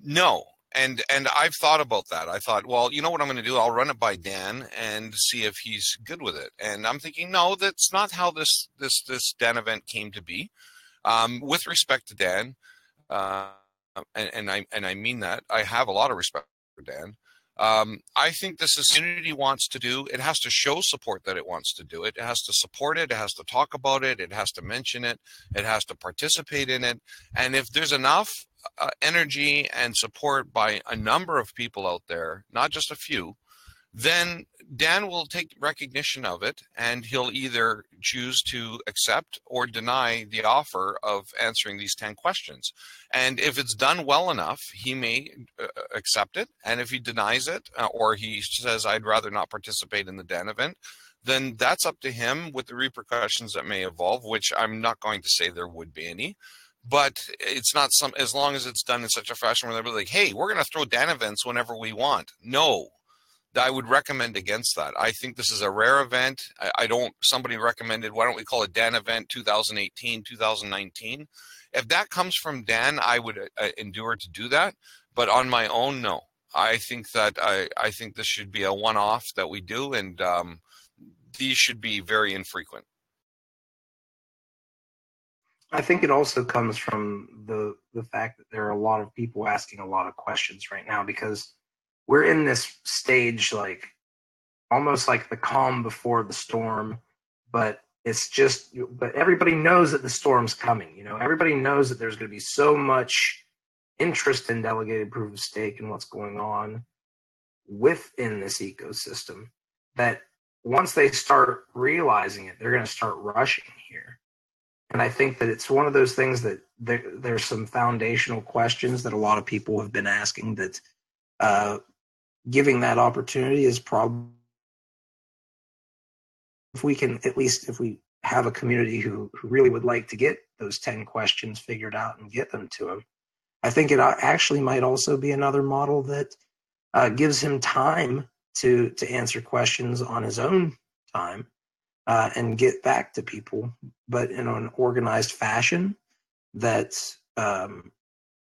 C: No. And I've thought about that. I thought, well, you know what I'm going to do? I'll run it by Dan and see if he's good with it. And I'm thinking, no, that's not how this Dan event came to be. With respect to Dan, and I mean that, I have a lot of respect for Dan. I think this is community wants to do. It has to show support that it wants to do it. It has to support it. It has to talk about it. It has to mention it. It has to participate in it. And if there's enough energy and support by a number of people out there, not just a few, then Dan will take recognition of it, and he'll either choose to accept or deny the offer of answering these 10 questions. And if it's done well enough, he may accept it. And if he denies it, or he says, I'd rather not participate in the Dan event, then that's up to him with the repercussions that may evolve, which I'm not going to say there would be any. But it's not as long as it's done in such a fashion where they're like, hey, we're going to throw Dan events whenever we want. No. I would recommend against that. I think this is a rare event. Somebody recommended, why don't we call it Dan event 2018, 2019? If that comes from Dan, I would endure to do that. But on my own, no. I think that I think this should be a one-off that we do, and these should be very infrequent.
A: I think it also comes from the fact that there are a lot of people asking a lot of questions right now, because we're in this stage, like almost like the calm before the storm, but everybody knows that the storm's coming. You know, everybody knows that there's going to be so much interest in delegated proof of stake and what's going on within this ecosystem, that once they start realizing it, they're going to start rushing here. And I think that it's one of those things that there's some foundational questions that a lot of people have been asking that giving that opportunity is probably, if we have a community who really would like to get those 10 questions figured out and get them to them, I think it actually might also be another model that gives him time to answer questions on his own time and get back to people, but in an organized fashion that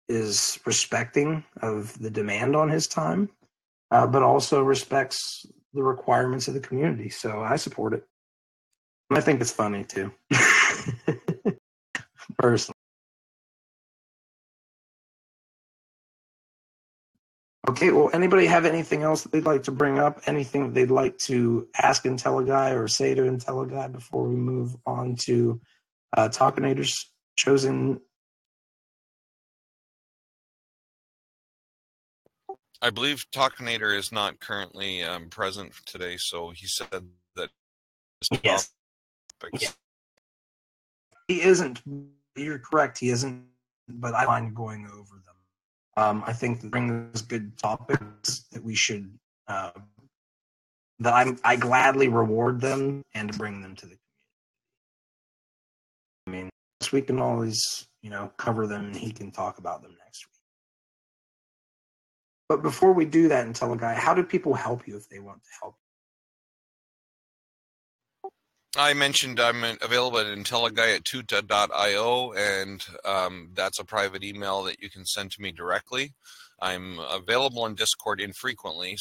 A: is respecting of the demand on his time, but also respects the requirements of the community. So I support it. And I think it's funny too, personally. Okay, well, anybody have anything else that they'd like to bring up? Anything they'd like to ask IntelliGuy or say to IntelliGuy before we move on to Talkinator's chosen?
C: I believe Talkinator is not currently present today, so he said that
A: yes. Yeah. He isn't. You're correct, he isn't, but I mind going over them. I think that brings good topics that we should, that I gladly reward them and bring them to the community. I mean, we can always, cover them and he can talk about them next week. But before we do that, IntelliGuy, how do people help you if they want to help you?
C: I mentioned I'm available at IntelliGuy@tuta.io, and that's a private email that you can send to me directly. I'm available on Discord infrequently,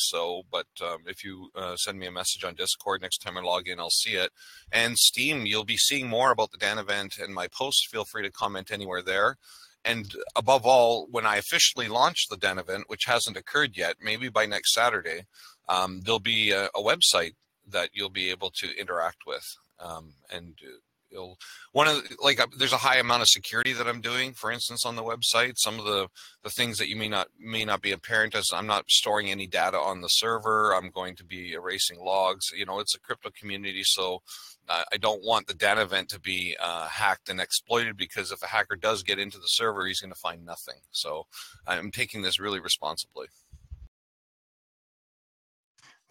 C: but if you send me a message on Discord, next time I log in, I'll see it. And Steam, you'll be seeing more about the Dan event and my posts. Feel free to comment anywhere there. And above all, when I officially launch the Dan event, which hasn't occurred yet, maybe by next Saturday, there'll be a website that you'll be able to interact with. There's a high amount of security that I'm doing, for instance, on the website. Some of the things that you may not be apparent as I'm not storing any data on the server. I'm going to be erasing logs. It's a crypto community, so I don't want the Dan event to be hacked and exploited, because if a hacker does get into the server, he's going to find nothing. So I'm taking this really responsibly.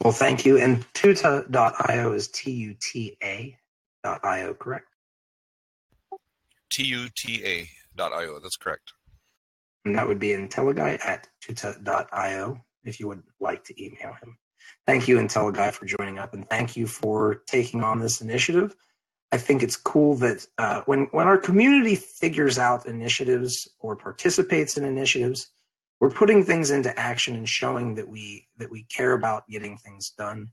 A: Well, thank you. And tuta.io is tuta.io, correct?
C: tuta.io, that's correct.
A: And that would be IntelliGuy@tuta.io if you would like to email him. Thank you, IntelliGuy, for joining up, and thank you for taking on this initiative. I think it's cool that when our community figures out initiatives or participates in initiatives, we're putting things into action and showing that we care about getting things done.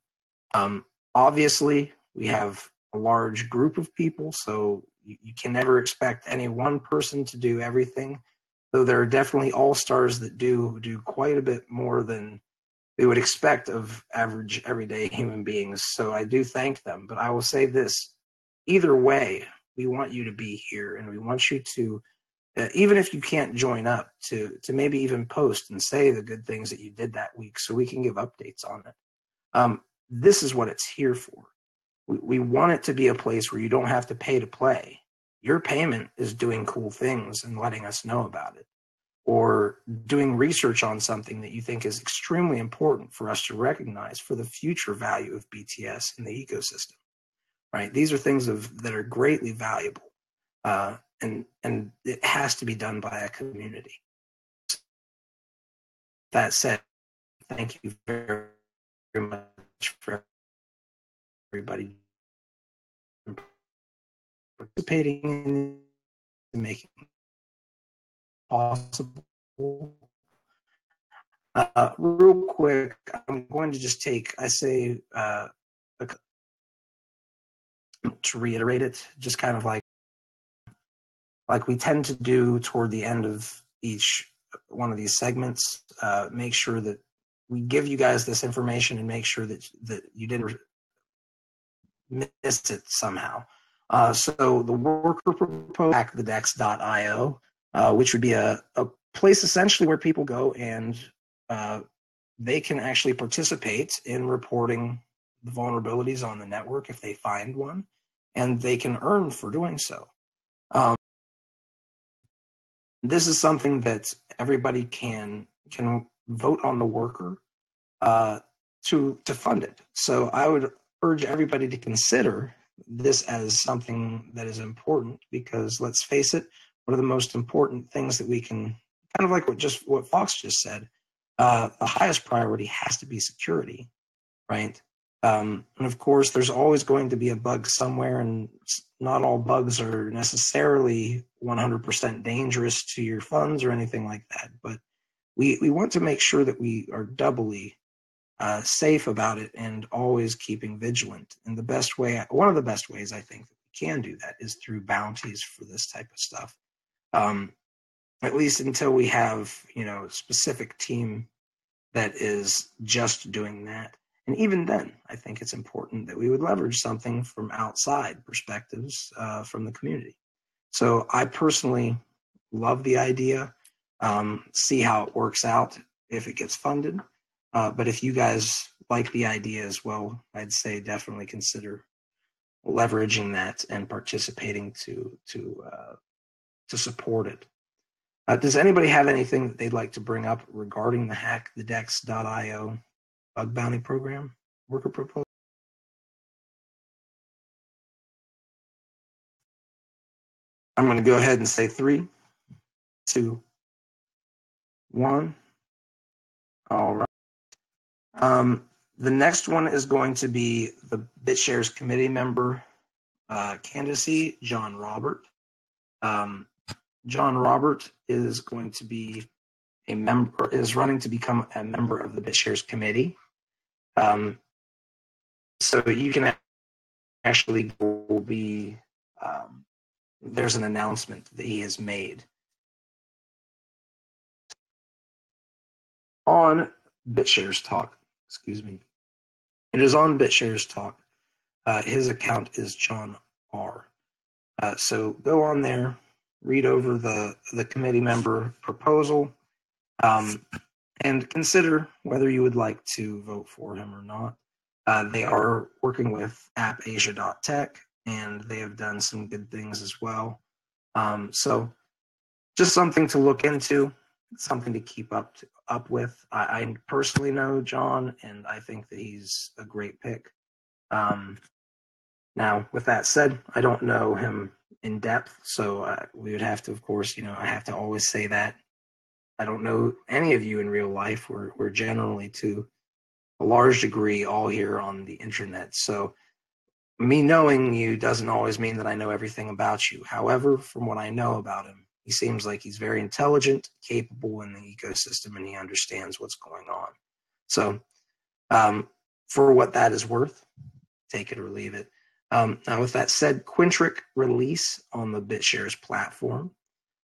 A: Obviously, we have a large group of people, so you can never expect any one person to do everything, though there are definitely all-stars that do quite a bit more than we would expect of average, everyday human beings. So I do thank them. But I will say this, either way, we want you to be here, and we want you to, even if you can't join up, to maybe even post and say the good things that you did that week so we can give updates on it. This is what it's here for. We want it to be a place where you don't have to pay to play. Your payment is doing cool things and letting us know about it, or doing research on something that you think is extremely important for us to recognize for the future value of BTS in the ecosystem, right? These are things that are greatly valuable, and it has to be done by a community. That said, thank you very, very much for everybody participating in making it possible. Real quick, I'm going to just take, to reiterate it, just kind of like we tend to do toward the end of each one of these segments, make sure that we give you guys this information and make sure that you didn't miss it somehow. So the worker proposal, hackthedex.io, which would be a place essentially where people go and they can actually participate in reporting the vulnerabilities on the network if they find one, and they can earn for doing so. This is something that everybody can vote on the worker to fund it. So I would urge everybody to consider this as something that is important, because let's face it, one of the most important things that we can, kind of like what Fox just said, the highest priority has to be security, right? And of course, there's always going to be a bug somewhere, and not all bugs are necessarily 100% dangerous to your funds or anything like that. But we want to make sure that we are doubly safe about it and always keeping vigilant. And the best way, one of the best ways I think that we can do that is through bounties for this type of stuff. At least until we have, a specific team that is just doing that. And even then, I think it's important that we would leverage something from outside perspectives from the community. So I personally love the idea, see how it works out if it gets funded. But if you guys like the idea as well, I'd say definitely consider leveraging that and participating to support it. Does anybody have anything that they'd like to bring up regarding the hackthedex.io bug bounty program worker proposal? I'm going to go ahead and say 3, 2, 1. All right. The next one is going to be the BitShares committee member candidacy, John Robert. John Robert is going to be running to become a member of the BitShares committee. So you can actually be, there's an announcement that he has made on BitsharesTalk. Excuse me. It is on BitsharesTalk. His account is John R. So go on there, read over the committee member proposal, and consider whether you would like to vote for him or not. They are working with appasia.tech, and they have done some good things as well. So just something to look into, something to keep up with. I personally know John, and I think that he's a great pick. Now, with that said, I don't know him in depth, so we would have to, of course, I have to always say that. I don't know any of you in real life. We're generally, to a large degree, all here on the internet. So me knowing you doesn't always mean that I know everything about you. However, from what I know about him, he seems like he's very intelligent, capable in the ecosystem, and he understands what's going on. So for what that is worth, take it or leave it. Now, with that said, Quintric Release on the BitShares platform.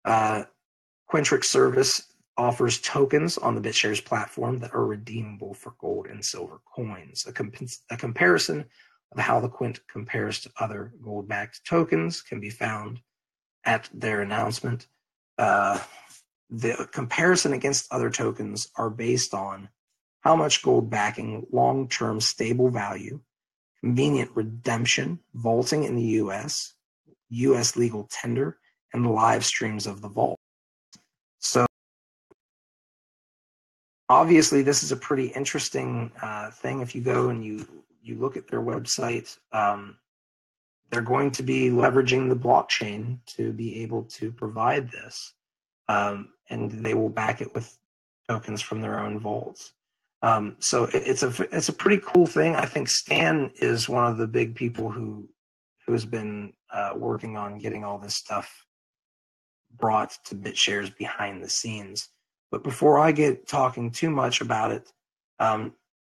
A: Quintric service offers tokens on the BitShares platform that are redeemable for gold and silver coins. A comparison of how the Quint compares to other gold-backed tokens can be found at their announcement. The comparison against other tokens are based on how much gold backing, long-term stable value, convenient redemption, vaulting in the U.S., U.S. legal tender, and live streams of the vault. So obviously, this is a pretty interesting thing. If you go and you look at their website, they're going to be leveraging the blockchain to be able to provide this, and they will back it with tokens from their own vaults. So it's a pretty cool thing. I think Stan is one of the big people who has been working on getting all this stuff brought to BitShares behind the scenes. But before I get talking too much about it,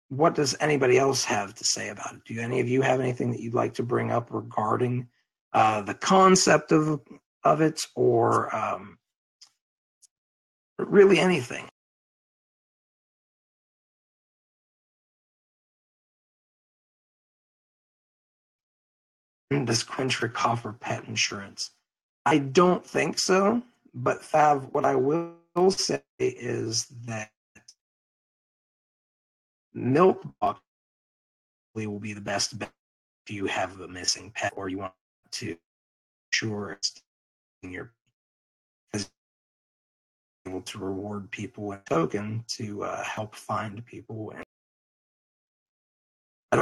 A: what does anybody else have to say about it? Do any of you have anything that you'd like to bring up regarding the concept of it, or really anything? Does Quintric offer pet insurance? I don't think so, but Fav, what I will say is that Milkbox will be the best bet if you have a missing pet or you want to ensure it's in your, because you're able to reward people with a token to help find people. And I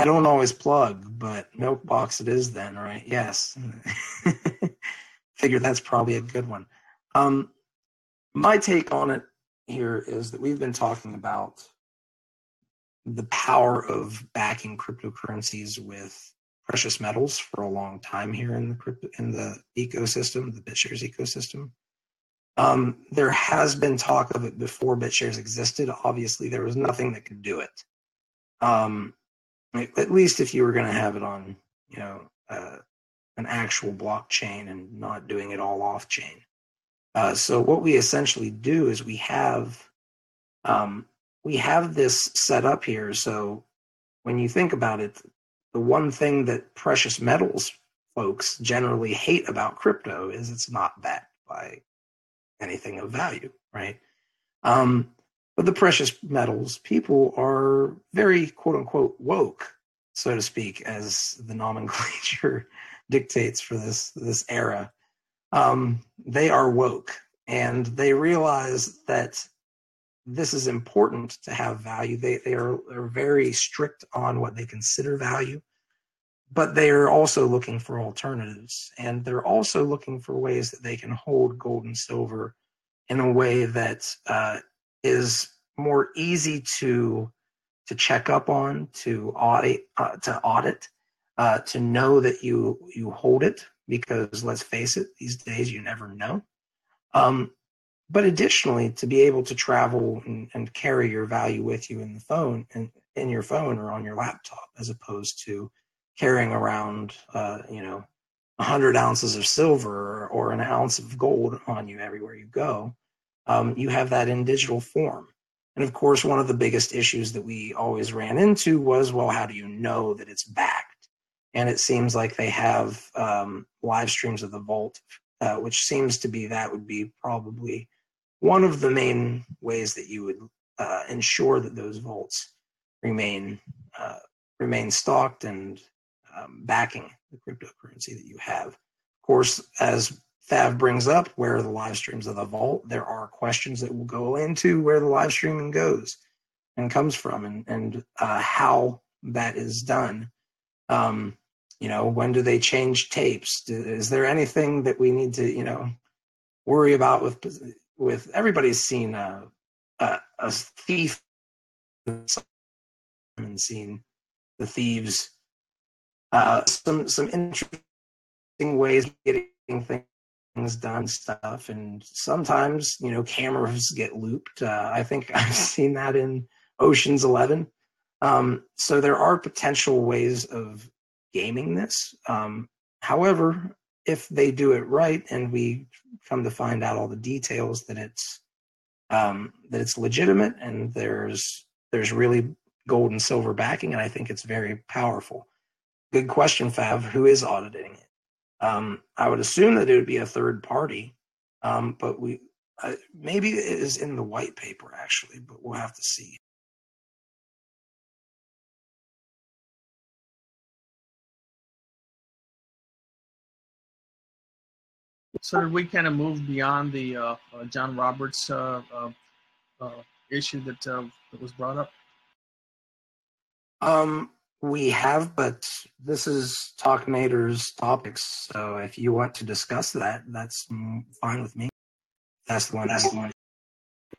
A: don't always plug, but Milkbox it is then, right? Yes. Figure that's probably a good one. My take on it here is that we've been talking about the power of backing cryptocurrencies with precious metals for a long time here in the ecosystem, the BitShares ecosystem. There has been talk of it before BitShares existed. Obviously, there was nothing that could do it. At least if you were going to have it on, an actual blockchain and not doing it all off chain. So what we essentially do is we have this set up here. So when you think about it, the one thing that precious metals folks generally hate about crypto is it's not backed by anything of value, right? But the precious metals people are very quote unquote woke, so to speak, as the nomenclature dictates for this era. They are woke, and they realize that this is important to have value. They are very strict on what they consider value, but they are also looking for alternatives, and they're also looking for ways that they can hold gold and silver in a way that is more easy to check up on, to audit, to know that you hold it, because let's face it, these days you never know. But additionally, to be able to travel and carry your value with you in the phone, and in your phone or on your laptop, as opposed to carrying around 100 ounces of silver or an ounce of gold on you everywhere you go. You have that in digital form. And of course, one of the biggest issues that we always ran into was, well, how do you know that it's backed? And it seems like they have live streams of the vault, which seems to be, that would be probably one of the main ways that you would ensure that those vaults remain stocked and backing the cryptocurrency that you have. Of course, as Fav brings up, where are the live streams of the vault? There are questions that will go into where the live streaming goes and comes from, and how that is done. When do they change tapes? Is there anything that we need to, worry about with everybody's seen a thief and seen the thieves, some interesting ways of getting things done stuff, and sometimes cameras get looped. I think I've seen that in Ocean's 11. So there are potential ways of gaming this. However, if they do it right and we come to find out all the details that it's legitimate and there's really gold and silver backing, and I think it's very powerful. Good question, Fav. Who is auditing it? I would assume that it would be a third party, but maybe it is in the white paper actually, but we'll have to see.
D: So did we kind of move beyond the John Roberts issue that was brought up?
A: We have, but this is Talkinator's topics. So if you want to discuss that, that's fine with me. That's the one.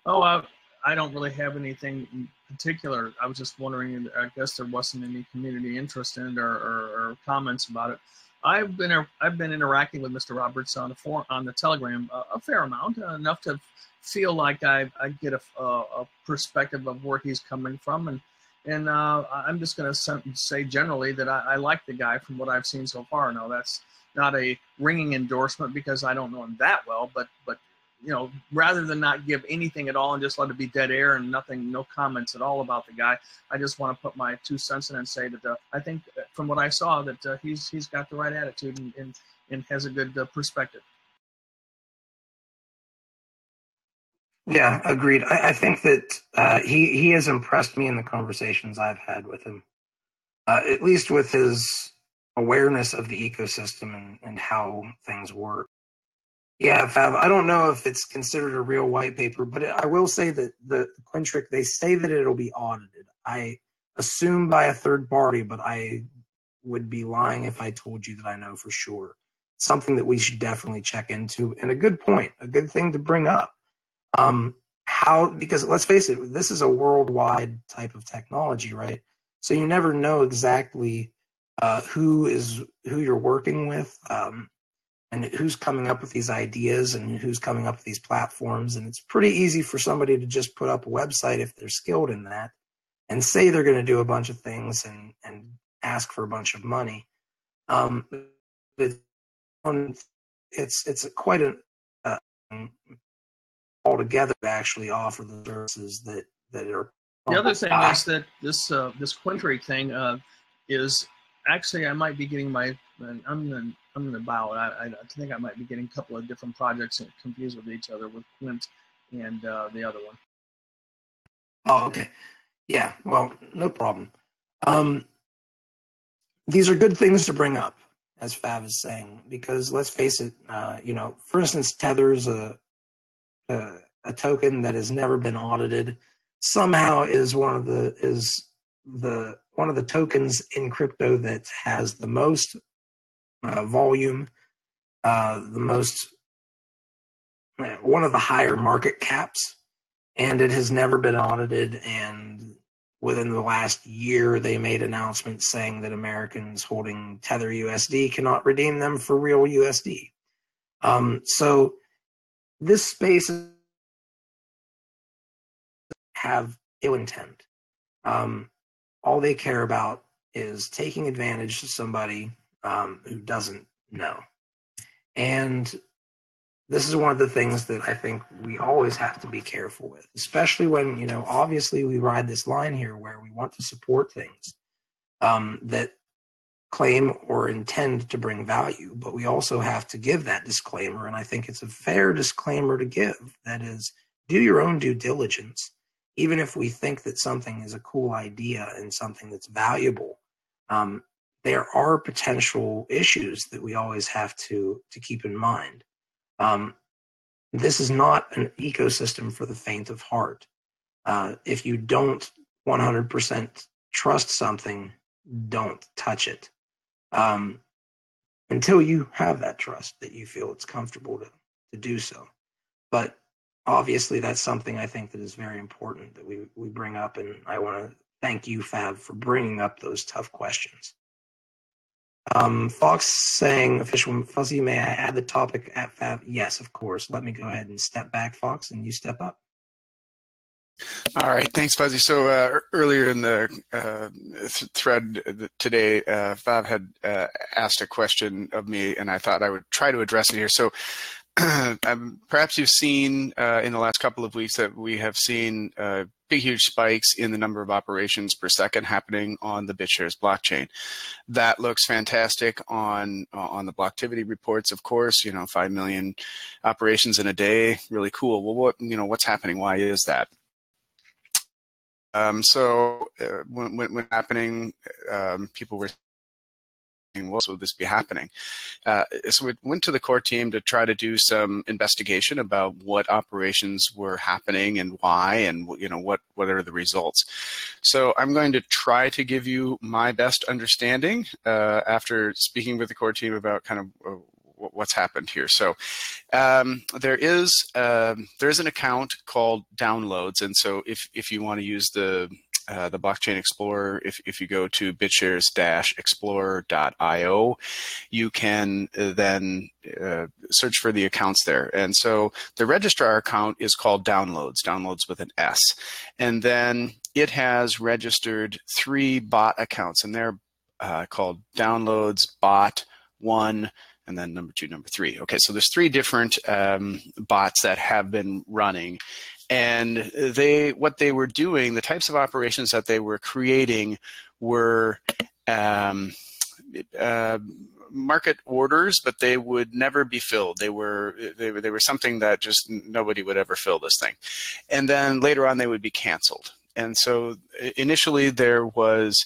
D: Oh, I don't really have anything in particular. I was just wondering. I guess there wasn't any community interest in it or comments about it. I've been interacting with Mr. Roberts on the Telegram a fair amount, enough to feel like I get a perspective of where he's coming from, and I'm just going to say generally that I like the guy from what I've seen so far. Now that's not a ringing endorsement because I don't know him that well, but you know, rather than not give anything at all and just let it be dead air and nothing, no comments at all about the guy, I just want to put my 2 cents in and say that I think from what I saw that he's got the right attitude and has a good perspective.
A: Yeah, agreed. I think that he has impressed me in the conversations I've had with him, at least with his awareness of the ecosystem and how things work. Yeah, Fav, I don't know if it's considered a real white paper, but I will say that the Quintric, they say that it'll be audited. I assume by a third party, but I would be lying if I told you that I know for sure. Something that we should definitely check into, and a good point, a good thing to bring up. Because let's face it, this is a worldwide type of technology, right? So you never know exactly who you're working with. And who's coming up with these ideas and who's coming up with these platforms. And it's pretty easy for somebody to just put up a website if they're skilled in that and say they're going to do a bunch of things and ask for a bunch of money. It's quite an altogether to actually offer the services that are.
D: The other thing is that this Quintric thing is actually I might be getting I'm going to bow. I think I might be getting a couple of different projects confused with each other with Quint and the other one.
A: Oh, okay. Yeah, well, no problem. These are good things to bring up, as Fav is saying, because let's face it, for instance, Tether is a token that has never been audited. Somehow is one of the tokens in crypto that has the most volume, one of the higher market caps, and it has never been audited. And within the last year, they made announcements saying that Americans holding Tether USD cannot redeem them for real USD. So this space have ill intent. All they care about is taking advantage of somebody who doesn't know. And this is one of the things that I think we always have to be careful with, especially when, obviously we ride this line here where we want to support things that claim or intend to bring value, but we also have to give that disclaimer. And I think it's a fair disclaimer to give. That is, do your own due diligence. Even if we think that something is a cool idea and something that's valuable, there are potential issues that we always have to keep in mind. This is not an ecosystem for the faint of heart. If you don't 100% trust something, don't touch it until you have that trust that you feel it's comfortable to do so. But obviously, that's something I think that is very important that we bring up, and I want to thank you, Fab, for bringing up those tough questions. Fox saying, Official Fuzzy, may I add the topic at Fab? Yes, of course. Let me go ahead and step back, Fox, and you step up.
B: All right, thanks, Fuzzy. So earlier in the thread today, Fab had asked a question of me, and I thought I would try to address it here. So perhaps you've seen in the last couple of weeks that we have seen big, huge spikes in the number of operations per second happening on the Bitshares blockchain. That looks fantastic on the Blocktivity reports, of course. 5 million operations in a day, really cool. Well, what's happening? Why is that? When happening, people were what would this be happening? So we went to the core team to try to do some investigation about what operations were happening and why, and what are the results. So I'm going to try to give you my best understanding after speaking with the core team about kind of what's happened here. So there is an account called Downloads, and so if you want to use the Blockchain Explorer, if you go to bitshares-explorer.io, you can then search for the accounts there. And so the registrar account is called Downloads with an S. And then it has registered 3 bot accounts, and they're called Downloads, Bot 1, and then number 2, number 3. Okay, so there's 3 different bots that have been running. And what they were doing, the types of operations that they were creating were market orders, but they would never be filled. They were something that just nobody would ever fill this thing. And then later on, they would be canceled. And so initially there was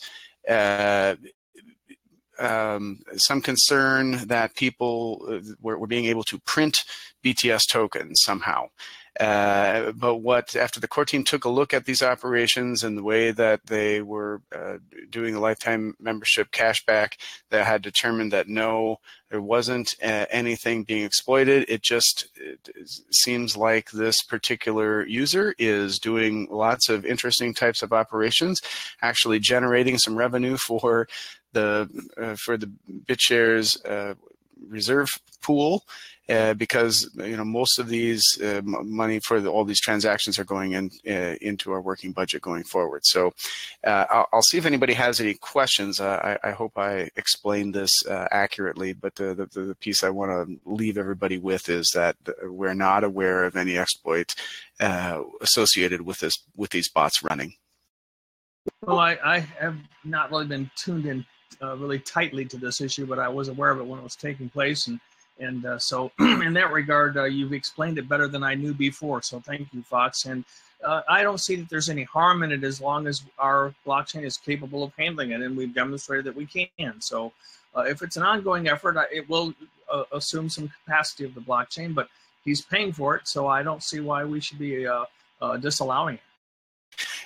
B: some concern that people were being able to print BTS tokens somehow. But after the core team took a look at these operations and the way that they were doing the lifetime membership cashback, they had determined that no, there wasn't anything being exploited. It seems like this particular user is doing lots of interesting types of operations, actually generating some revenue for the BitShares reserve pool. Because most of these money for all these transactions are going into our working budget going forward. So I'll see if anybody has any questions. I hope I explained this accurately, but the piece I want to leave everybody with is that we're not aware of any exploit associated with these bots running.
D: Well, I have not really been tuned in really tightly to this issue, but I was aware of it when it was taking place, and so in that regard, you've explained it better than I knew before. So thank you, Fox. And I don't see that there's any harm in it as long as our blockchain is capable of handling it, and we've demonstrated that we can. So if it's an ongoing effort, it will assume some capacity of the blockchain, but he's paying for it, so I don't see why we should be disallowing it.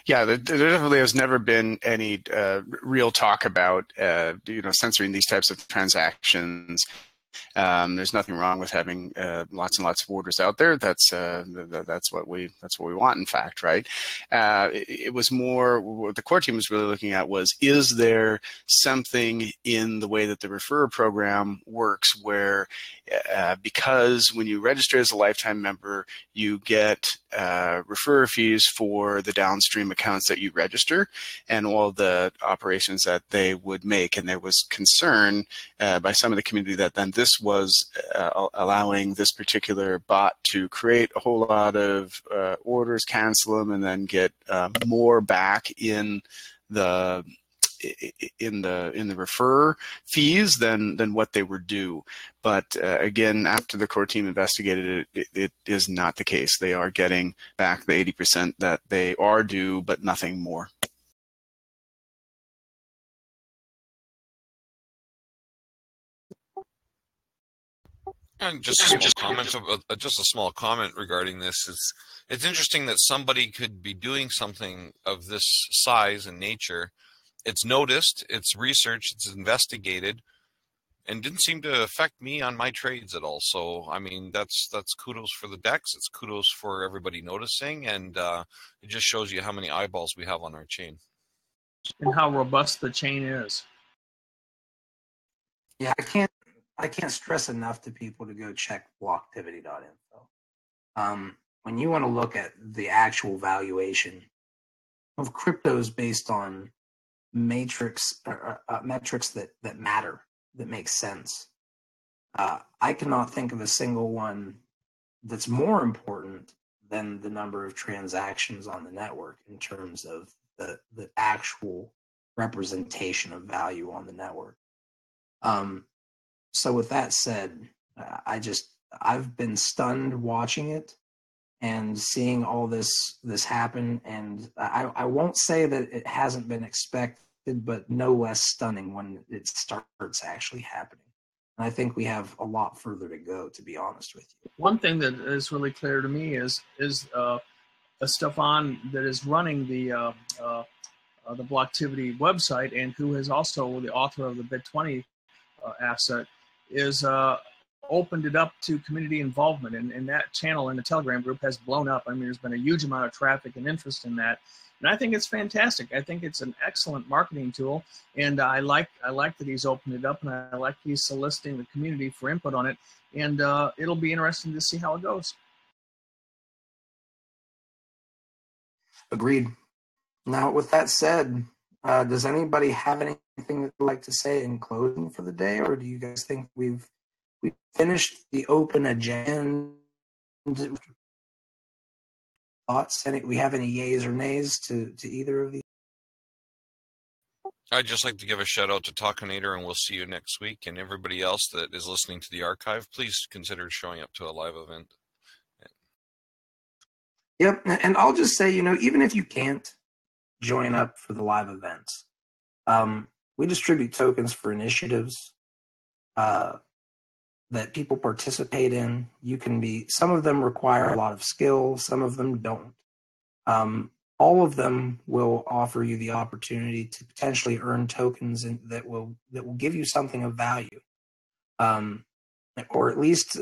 B: Yeah, there definitely has never been any real talk about censoring these types of transactions. There's nothing wrong with having lots and lots of orders out there. That's what we want, in fact, right? It was more what the core team was really looking at was, is there something in the way that the referrer program works where because when you register as a lifetime member, you get referrer fees for the downstream accounts that you register and all the operations that they would make. And there was concern by some of the community that then this was allowing this particular bot to create a whole lot of orders, cancel them, and then get more back in the referrer fees than what they were due. But again, after the core team investigated it, it is not the case. They are getting back the 80% that they are due, but nothing more.
C: And just a small comment regarding this. It's interesting that somebody could be doing something of this size and nature. It's noticed, it's researched, it's investigated, and didn't seem to affect me on my trades at all. So, I mean, that's kudos for the DEX. It's kudos for everybody noticing, and it just shows you how many eyeballs we have on our chain.
D: And how robust the chain is.
A: Yeah, I can't stress enough to people to go check blocktivity.info. When you want to look at the actual valuation of cryptos based on metrics that matter, that make sense, I cannot think of a single one that's more important than the number of transactions on the network in terms of the actual representation of value on the network. So with that said, I've been stunned watching it and seeing all this happen, and I won't say that it hasn't been expected, unexpected, but no less stunning when it starts actually happening. And I think we have a lot further to go, to be honest with you.
D: One thing that is really clear to me is Stefan that is running the Blocktivity website and who is also the author of the Bit20 asset is opened it up to community involvement, and that channel in the Telegram group has blown up. I mean, there's been a huge amount of traffic and interest in that, and I think it's fantastic. I think it's an excellent marketing tool, and I like that he's opened it up, and I like he's soliciting the community for input on it, and it'll be interesting to see how it goes.
A: Agreed. Now, with that said, does anybody have anything that they'd like to say in closing for the day, or do you guys think we've finished the open agenda? Thoughts? We have any yays or nays to either of these?
C: I'd just like to give a shout out to Talkinator, and we'll see you next week. And everybody else that is listening to the archive, please consider showing up to a live event.
A: Yep, and I'll just say, even if you can't join up for the live events, we distribute tokens for initiatives that people participate in. Some of them require a lot of skill, some of them don't. All of them will offer you the opportunity to potentially earn tokens that will give you something of value, or at least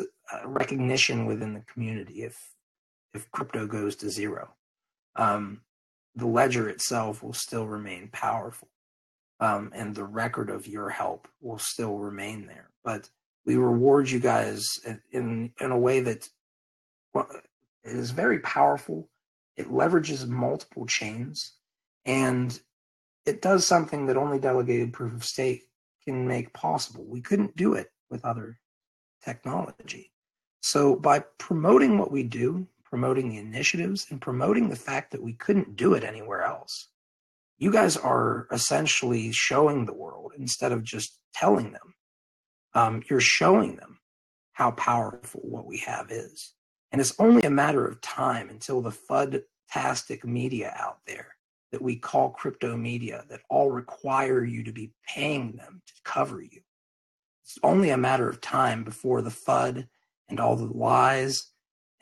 A: recognition within the community if crypto goes to zero. The ledger itself will still remain powerful, and the record of your help will still remain there. But we reward you guys in a way that is very powerful. It leverages multiple chains, and it does something that only delegated proof of stake can make possible. We couldn't do it with other technology. So by promoting what we do, promoting the initiatives, and promoting the fact that we couldn't do it anywhere else, you guys are essentially showing the world instead of just telling them. You're showing them how powerful what we have is. And it's only a matter of time until the FUD-tastic media out there that we call crypto media, that all require you to be paying them to cover you. It's only a matter of time before the FUD and all the lies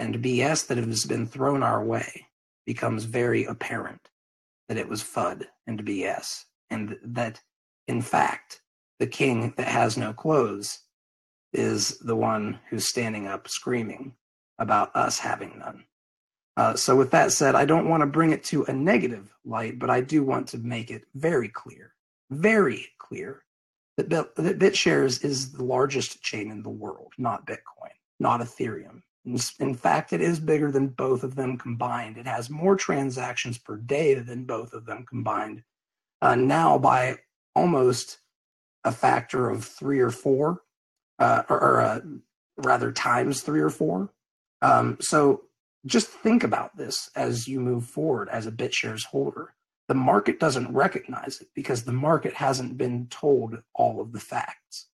A: and BS that has been thrown our way becomes very apparent that it was FUD and BS, and that, in fact, the king that has no clothes is the one who's standing up screaming about us having none. So with that said, I don't want to bring it to a negative light, but I do want to make it very clear that Bitshares is the largest chain in the world, not Bitcoin, not Ethereum. In fact, it is bigger than both of them combined. It has more transactions per day than both of them combined, now by almost a factor of 3 or 4, or rather times 3 or 4. So just think about this as you move forward as a Bitshares holder. The market doesn't recognize it because the market hasn't been told all of the facts.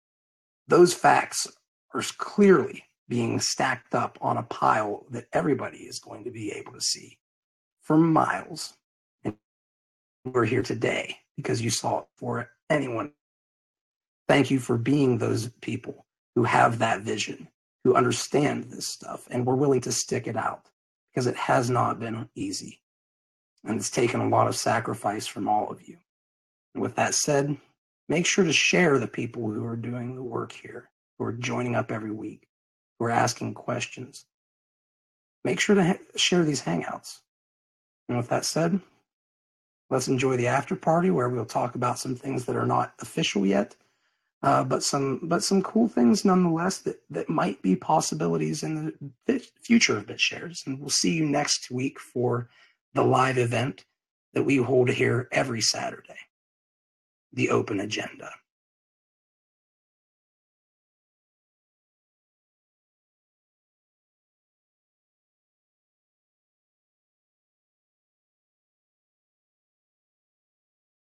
A: Those facts are clearly being stacked up on a pile that everybody is going to be able to see for miles. And we're here today because you saw it for anyone. Thank you for being those people who have that vision, who understand this stuff, and we're willing to stick it out because it has not been easy. And it's taken a lot of sacrifice from all of you. And with that said, make sure to share the people who are doing the work here, who are joining up every week, who are asking questions. Make sure to share these Hangouts. And with that said, let's enjoy the after party where we'll talk about some things that are not official yet, but some cool things nonetheless that might be possibilities in the future of Bitshares. And we'll see you next week for the live event that we hold here every Saturday, the Open Agenda.